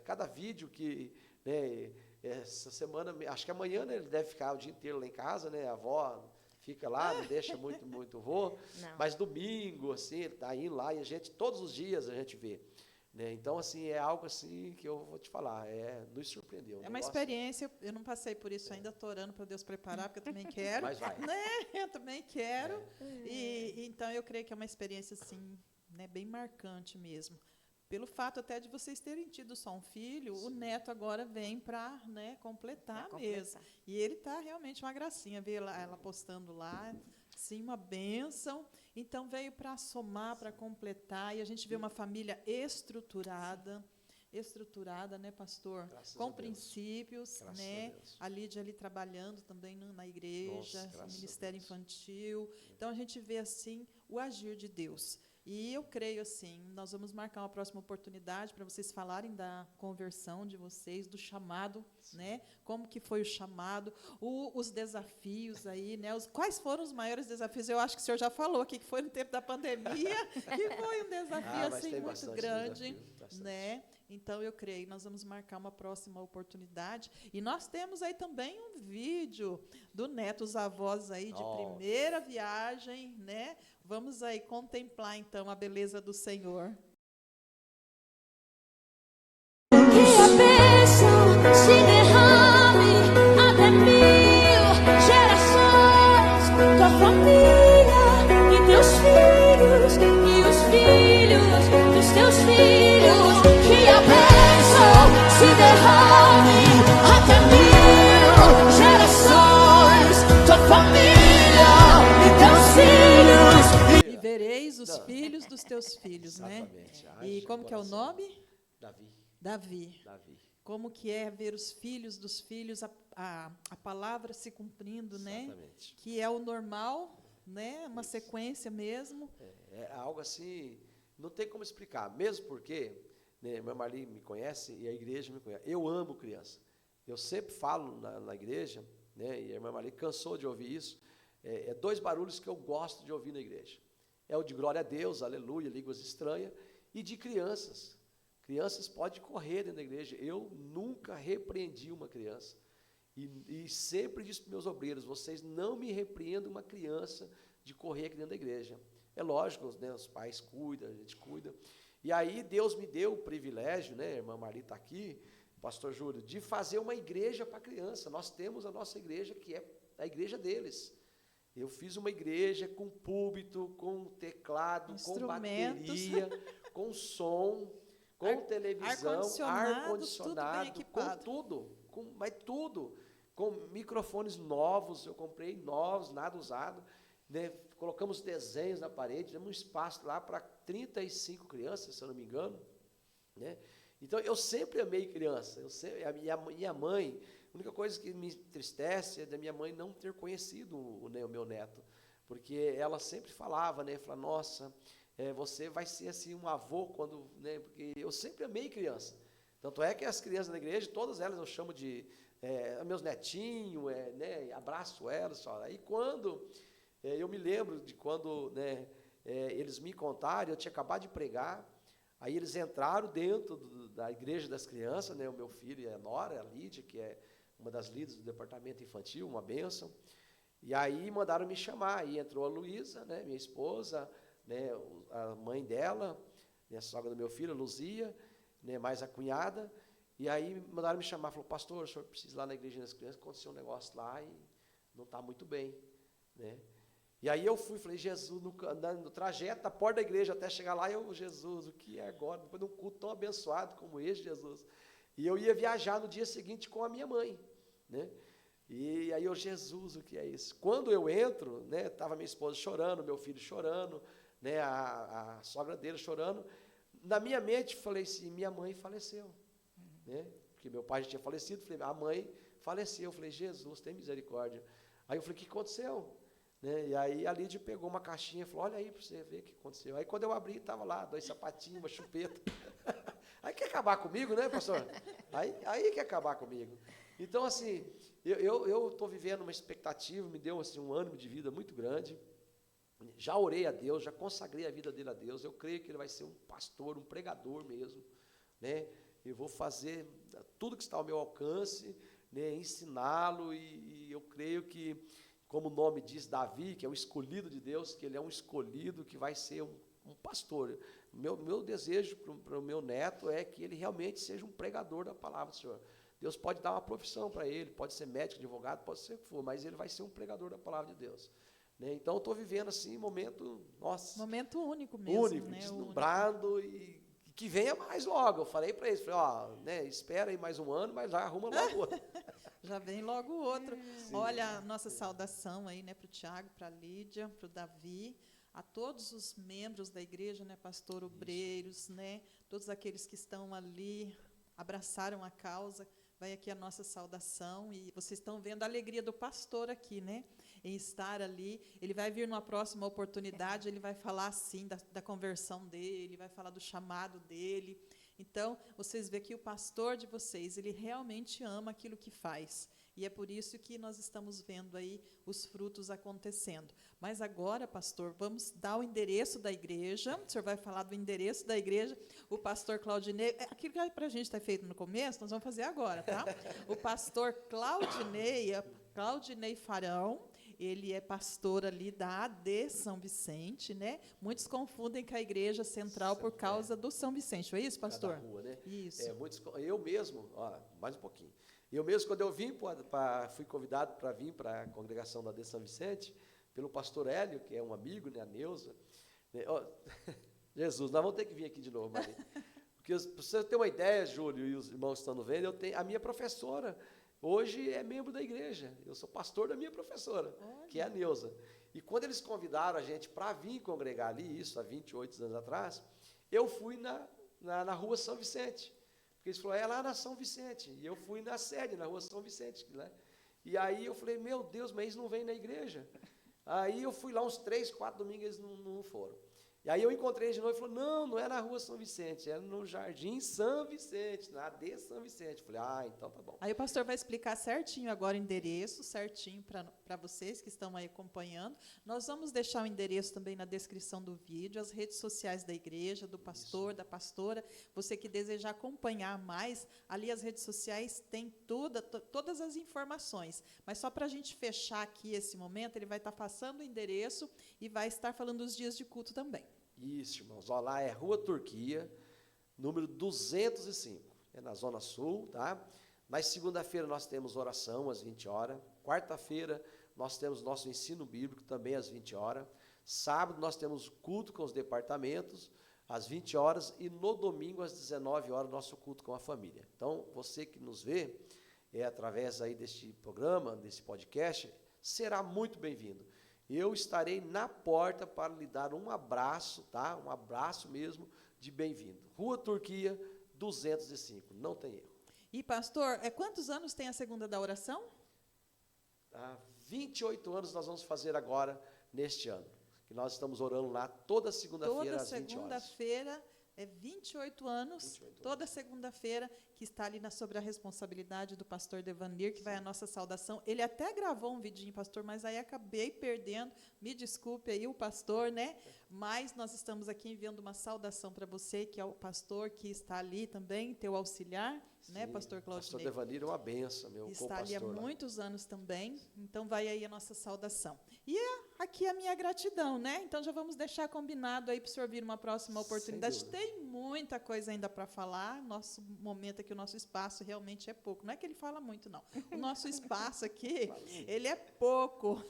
B: Cada vídeo que, né, essa semana, acho que amanhã, né, ele deve ficar o dia inteiro lá em casa, né, a avó fica lá, não deixa muito vô, mas domingo, assim, ele está indo lá e a gente, todos os dias a gente vê. Né? Então, assim, é algo assim que eu vou te falar, nos surpreendeu.
A: É uma experiência, eu não passei por isso ainda, estou orando para Deus preparar, porque eu também quero.
B: Mas vai.
A: Né? Eu também quero. E então, eu creio que é uma experiência, assim, né, bem marcante mesmo. Pelo fato até de vocês terem tido só um filho, o neto agora vem para, né, completar mesmo. E ele está realmente uma gracinha, ver ela postando lá, Sim, uma bênção. Então, veio para somar, para completar, e a gente vê uma família estruturada, né, pastor?
B: Graças
A: Com
B: a Deus.
A: princípios,
B: Graças
A: né?
B: a Deus.
A: A Lídia ali trabalhando também na igreja,
B: Nossa, graças
A: ministério
B: a Deus.
A: infantil. Então, a gente vê, assim, o agir de Deus. E eu creio, assim, nós vamos marcar uma próxima oportunidade para vocês falarem da conversão de vocês, do chamado, né? Como que foi o chamado, os desafios aí, né? Quais foram os maiores desafios? Eu acho que o senhor já falou aqui, que foi no tempo da pandemia, que foi um desafio,
B: mas
A: assim,
B: tem
A: muito
B: bastante
A: grande,
B: desafio, bastante.
A: né? Então, eu creio, nós vamos marcar uma próxima oportunidade. E nós temos aí também um vídeo do Neto, os avós aí de primeira viagem, né? Vamos aí contemplar, então, a beleza do Senhor.
K: Que a bênção se derrame até 1000 gerações, tua família e teus filhos e os filhos dos teus filhos. Que a bênção se derrame até 1000 gerações, tua família e teus filhos.
A: E vereis os filhos dos teus filhos, né?
B: Exatamente.
A: E
B: Haja
A: como que é o
B: coração.
A: nome? Davi. Como que é ver os filhos dos filhos, a palavra se cumprindo, né?
B: Exatamente.
A: Que é o normal, né? Uma sequência mesmo.
B: É algo assim, não tem como explicar, mesmo porque, né, meu Marli me conhece e a igreja me conhece. Eu amo criança. Eu sempre falo na igreja, né, e a irmã Marli cansou de ouvir isso. É 2 barulhos que eu gosto de ouvir na igreja. É o de glória a Deus, aleluia, línguas estranhas, e de crianças. Crianças podem correr dentro da igreja. Eu nunca repreendi uma criança. E sempre disse para os meus obreiros, vocês não me repreendam uma criança de correr aqui dentro da igreja. É lógico, né, os pais cuidam, a gente cuida. E aí Deus me deu o privilégio, né, a irmã Marli está aqui, pastor Júlio, de fazer uma igreja para criança. Nós temos a nossa igreja, que é a igreja deles. Eu fiz uma igreja com púlpito, com teclado, com bateria, com som, com televisão, ar-condicionado, com tudo, com microfones novos, eu comprei novos, nada usado, né? Colocamos desenhos na parede, demos um espaço lá para 35 crianças, se eu não me engano, né? Então, eu sempre amei criança, a minha mãe, a única coisa que me entristece é da minha mãe não ter conhecido o meu neto, porque ela sempre falava, né, nossa, você vai ser assim um avô quando, né, porque eu sempre amei criança. Tanto é que as crianças da igreja, todas elas eu chamo de meus netinhos, né, abraço elas. Só. Aí quando, eu me lembro de quando, né, eles me contaram, eu tinha acabado de pregar, aí eles entraram dentro da igreja das crianças, né, o meu filho e a Nora, a Lídia, que é uma das líderes do departamento infantil, uma bênção, e aí mandaram me chamar, aí entrou a Luísa, né, minha esposa, né, a mãe dela, né, a sogra do meu filho, a Luzia, né, mais a cunhada, e aí mandaram me chamar, falou, pastor, o senhor precisa ir lá na igreja das crianças, aconteceu um negócio lá e não está muito bem, né? E aí eu fui, falei, Jesus, no trajeto da porta da igreja até chegar lá, Jesus, o que é agora? Depois de um culto tão abençoado como esse, Jesus. E eu ia viajar no dia seguinte com a minha mãe, né? E aí Jesus, o que é isso? Quando eu entro, né, estava minha esposa chorando, meu filho chorando, né, a sogra dele chorando. Na minha mente, falei assim, minha mãe faleceu, né? Porque meu pai já tinha falecido, falei, a mãe faleceu. Eu falei, Jesus, tem misericórdia. Aí eu falei, o que aconteceu? Né? E aí a Lídia pegou uma caixinha e falou, olha aí para você ver o que aconteceu. Aí quando eu abri, estava lá, 2 sapatinhos, uma chupeta. Aí quer acabar comigo, né, pastor? Aí quer acabar comigo. Então, assim, eu estou vivendo uma expectativa, me deu assim, um ânimo de vida muito grande. Já orei a Deus, já consagrei a vida dele a Deus. Eu creio que ele vai ser um pastor, um pregador mesmo, né? Eu vou fazer tudo que está ao meu alcance, né? Ensiná-lo e eu creio que, como o nome diz, Davi, que é o escolhido de Deus, que ele é um escolhido que vai ser um pastor. Meu desejo para o meu neto é que ele realmente seja um pregador da palavra do Senhor. Deus pode dar uma profissão para ele, pode ser médico, advogado, pode ser o que for, mas ele vai ser um pregador da palavra de Deus. Né? Então, eu estou vivendo assim, momento único mesmo.
A: Único,
B: né? Deslumbrado e que venha mais logo. Eu falei para eles, falei, ó, né, espera aí mais um ano, mas já arruma logo outro.
A: Já vem logo o outro. Olha, a nossa saudação aí, né, para o Tiago, para a Lídia, para o Davi, a todos os membros da igreja, né, pastor, obreiros, né, todos aqueles que estão ali, abraçaram a causa. Vai aqui a nossa saudação, e vocês estão vendo a alegria do pastor aqui, né, em estar ali. Ele vai vir numa próxima oportunidade, ele vai falar, sim, da conversão dele, vai falar do chamado dele. Então, vocês veem que o pastor de vocês, ele realmente ama aquilo que faz. E é por isso que nós estamos vendo aí os frutos acontecendo. Mas agora, pastor, vamos dar o endereço da igreja. O senhor vai falar do endereço da igreja. O pastor Claudinei, aquilo que para a gente ter feito no começo, nós vamos fazer agora, tá? O pastor Claudinei Farão, ele é pastor ali da AD São Vicente, né? Muitos confundem com a igreja central por causa do São Vicente. Foi isso, pastor?
B: Cada rua, né?
A: Isso.
B: Eu mesmo, ó, mais um pouquinho. Eu mesmo, quando eu vim, fui convidado para vir para a congregação da AD São Vicente, pelo pastor Hélio, que é um amigo, né, a Neuza. Né, ó, Jesus, nós vamos ter que vir aqui de novo, Maria. Porque, para você ter uma ideia, Júlio, e os irmãos que estão vendo, a minha professora hoje é membro da igreja. Eu sou pastor da minha professora, que é a Neuza. E quando eles convidaram a gente para vir congregar ali, isso há 28 anos atrás, eu fui na rua São Vicente. Porque eles falaram, é lá na São Vicente. E eu fui na sede, na rua São Vicente. Né? E aí eu falei, meu Deus, mas eles não vêm na igreja. Aí eu fui lá uns 3, 4 domingos, eles não foram. E aí eu encontrei eles de novo e falou, não é na rua São Vicente, é no Jardim São Vicente, na AD São Vicente. Eu falei, então tá bom.
A: Aí o pastor vai explicar certinho agora o endereço, certinho para vocês que estão aí acompanhando. Nós vamos deixar o endereço também na descrição do vídeo, as redes sociais da igreja, do pastor, isso, da pastora. Você que desejar acompanhar mais, ali as redes sociais têm todas as informações. Mas só para a gente fechar aqui esse momento, ele vai estar passando o endereço e vai estar falando os dias de culto também.
B: Isso, irmãos. Ó, lá é Rua Turquia, número 205. É na Zona Sul, tá? Mas segunda-feira nós temos oração às 20 horas. Quarta-feira nós temos nosso ensino bíblico também às 20 horas. Sábado nós temos culto com os departamentos às 20 horas. E no domingo às 19 horas nosso culto com a família. Então, você que nos vê através aí deste programa, desse podcast, será muito bem-vindo. Eu estarei na porta para lhe dar um abraço, tá? Um abraço mesmo de bem-vindo. Rua Turquia, 205, não tem erro.
A: E, pastor, quantos anos tem a segunda da oração?
B: 28 anos nós vamos fazer agora, neste ano. Que nós estamos orando lá toda segunda-feira às 20 horas.
A: Toda segunda-feira, 28 anos, toda segunda-feira, que está ali sobre a responsabilidade do pastor Devanir, que vai a nossa saudação. Ele até gravou um vidinho, pastor, mas aí acabei perdendo. Me desculpe aí o pastor, né? Mas nós estamos aqui enviando uma saudação para você, que é o pastor que está ali também, teu auxiliar, né, pastor Claudinei?
B: Pastor Devanir é uma benção, meu co-pastor.
A: Está ali há muitos anos também, então vai aí a nossa saudação. E aqui a minha gratidão, né? Então já vamos deixar combinado aí para o senhor vir uma próxima oportunidade. Tem muita coisa ainda para falar, nosso momento aqui, o nosso espaço realmente é pouco. Não é que ele fala muito, não. O nosso espaço aqui, ele é pouco.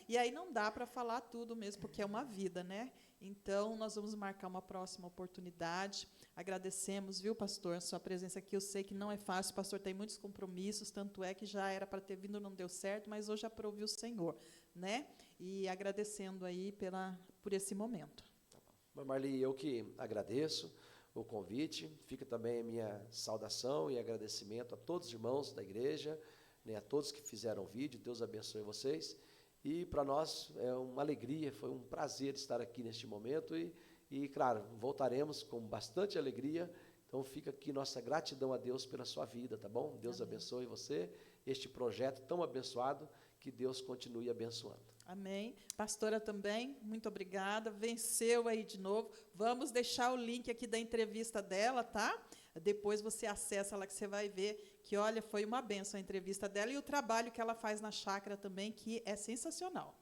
A: E aí não dá para falar tudo mesmo, porque é uma vida, né? Então, nós vamos marcar uma próxima oportunidade. Agradecemos, viu, pastor, a sua presença aqui. Eu sei que não é fácil, o pastor tem muitos compromissos, tanto é que já era para ter vindo, não deu certo, mas hoje aprove o Senhor, né? E agradecendo aí por esse momento.
B: Marli, eu que agradeço o convite. Fica também a minha saudação e agradecimento a todos os irmãos da igreja, né, a todos que fizeram o vídeo. Deus abençoe vocês. E para nós é uma alegria, foi um prazer estar aqui neste momento e, claro, voltaremos com bastante alegria. Então fica aqui nossa gratidão a Deus pela sua vida, tá bom? Deus abençoe você, este projeto tão abençoado, que Deus continue abençoando.
A: Amém. Pastora também, muito obrigada. Venceu aí de novo. Vamos deixar o link aqui da entrevista dela, tá? Depois você acessa lá que você vai ver que, olha, foi uma bênção a entrevista dela e o trabalho que ela faz na chácara também, que é sensacional.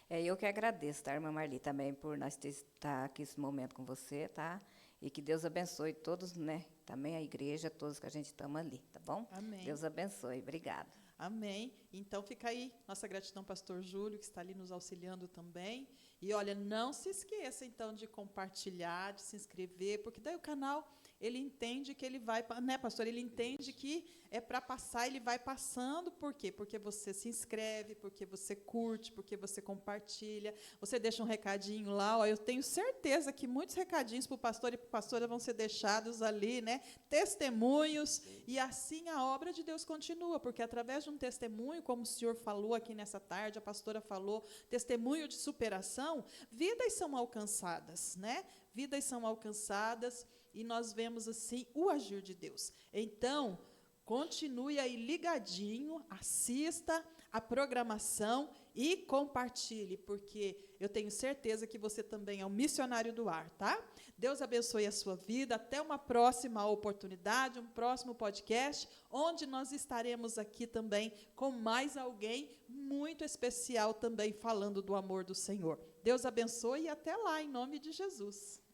C: Eu que agradeço, tá, irmã Marli, também por nós estar aqui esse momento com você, tá? E que Deus abençoe todos, né? Também a igreja, todos que a gente estamos ali, tá bom?
A: Amém.
C: Deus abençoe. Obrigada.
A: Amém. Então fica aí nossa gratidão, pastor Júlio, que está ali nos auxiliando também. E olha, não se esqueça então de compartilhar, de se inscrever, porque daí o canal, ele entende que ele vai, né, pastor? Ele entende que é para passar, ele vai passando. Por quê? Porque você se inscreve, porque você curte, porque você compartilha, você deixa um recadinho lá. Ó, eu tenho certeza que muitos recadinhos para o pastor e para a pastora vão ser deixados ali, né? Testemunhos, e assim a obra de Deus continua, porque através de um testemunho, como o senhor falou aqui nessa tarde, a pastora falou, testemunho de superação, vidas são alcançadas, né? Vidas são alcançadas, e nós vemos assim o agir de Deus. Então, continue aí ligadinho, assista a programação e compartilhe, porque eu tenho certeza que você também é um missionário do ar, tá? Deus abençoe a sua vida. Até uma próxima oportunidade, um próximo podcast, onde nós estaremos aqui também com mais alguém muito especial também falando do amor do Senhor. Deus abençoe e até lá, em nome de Jesus.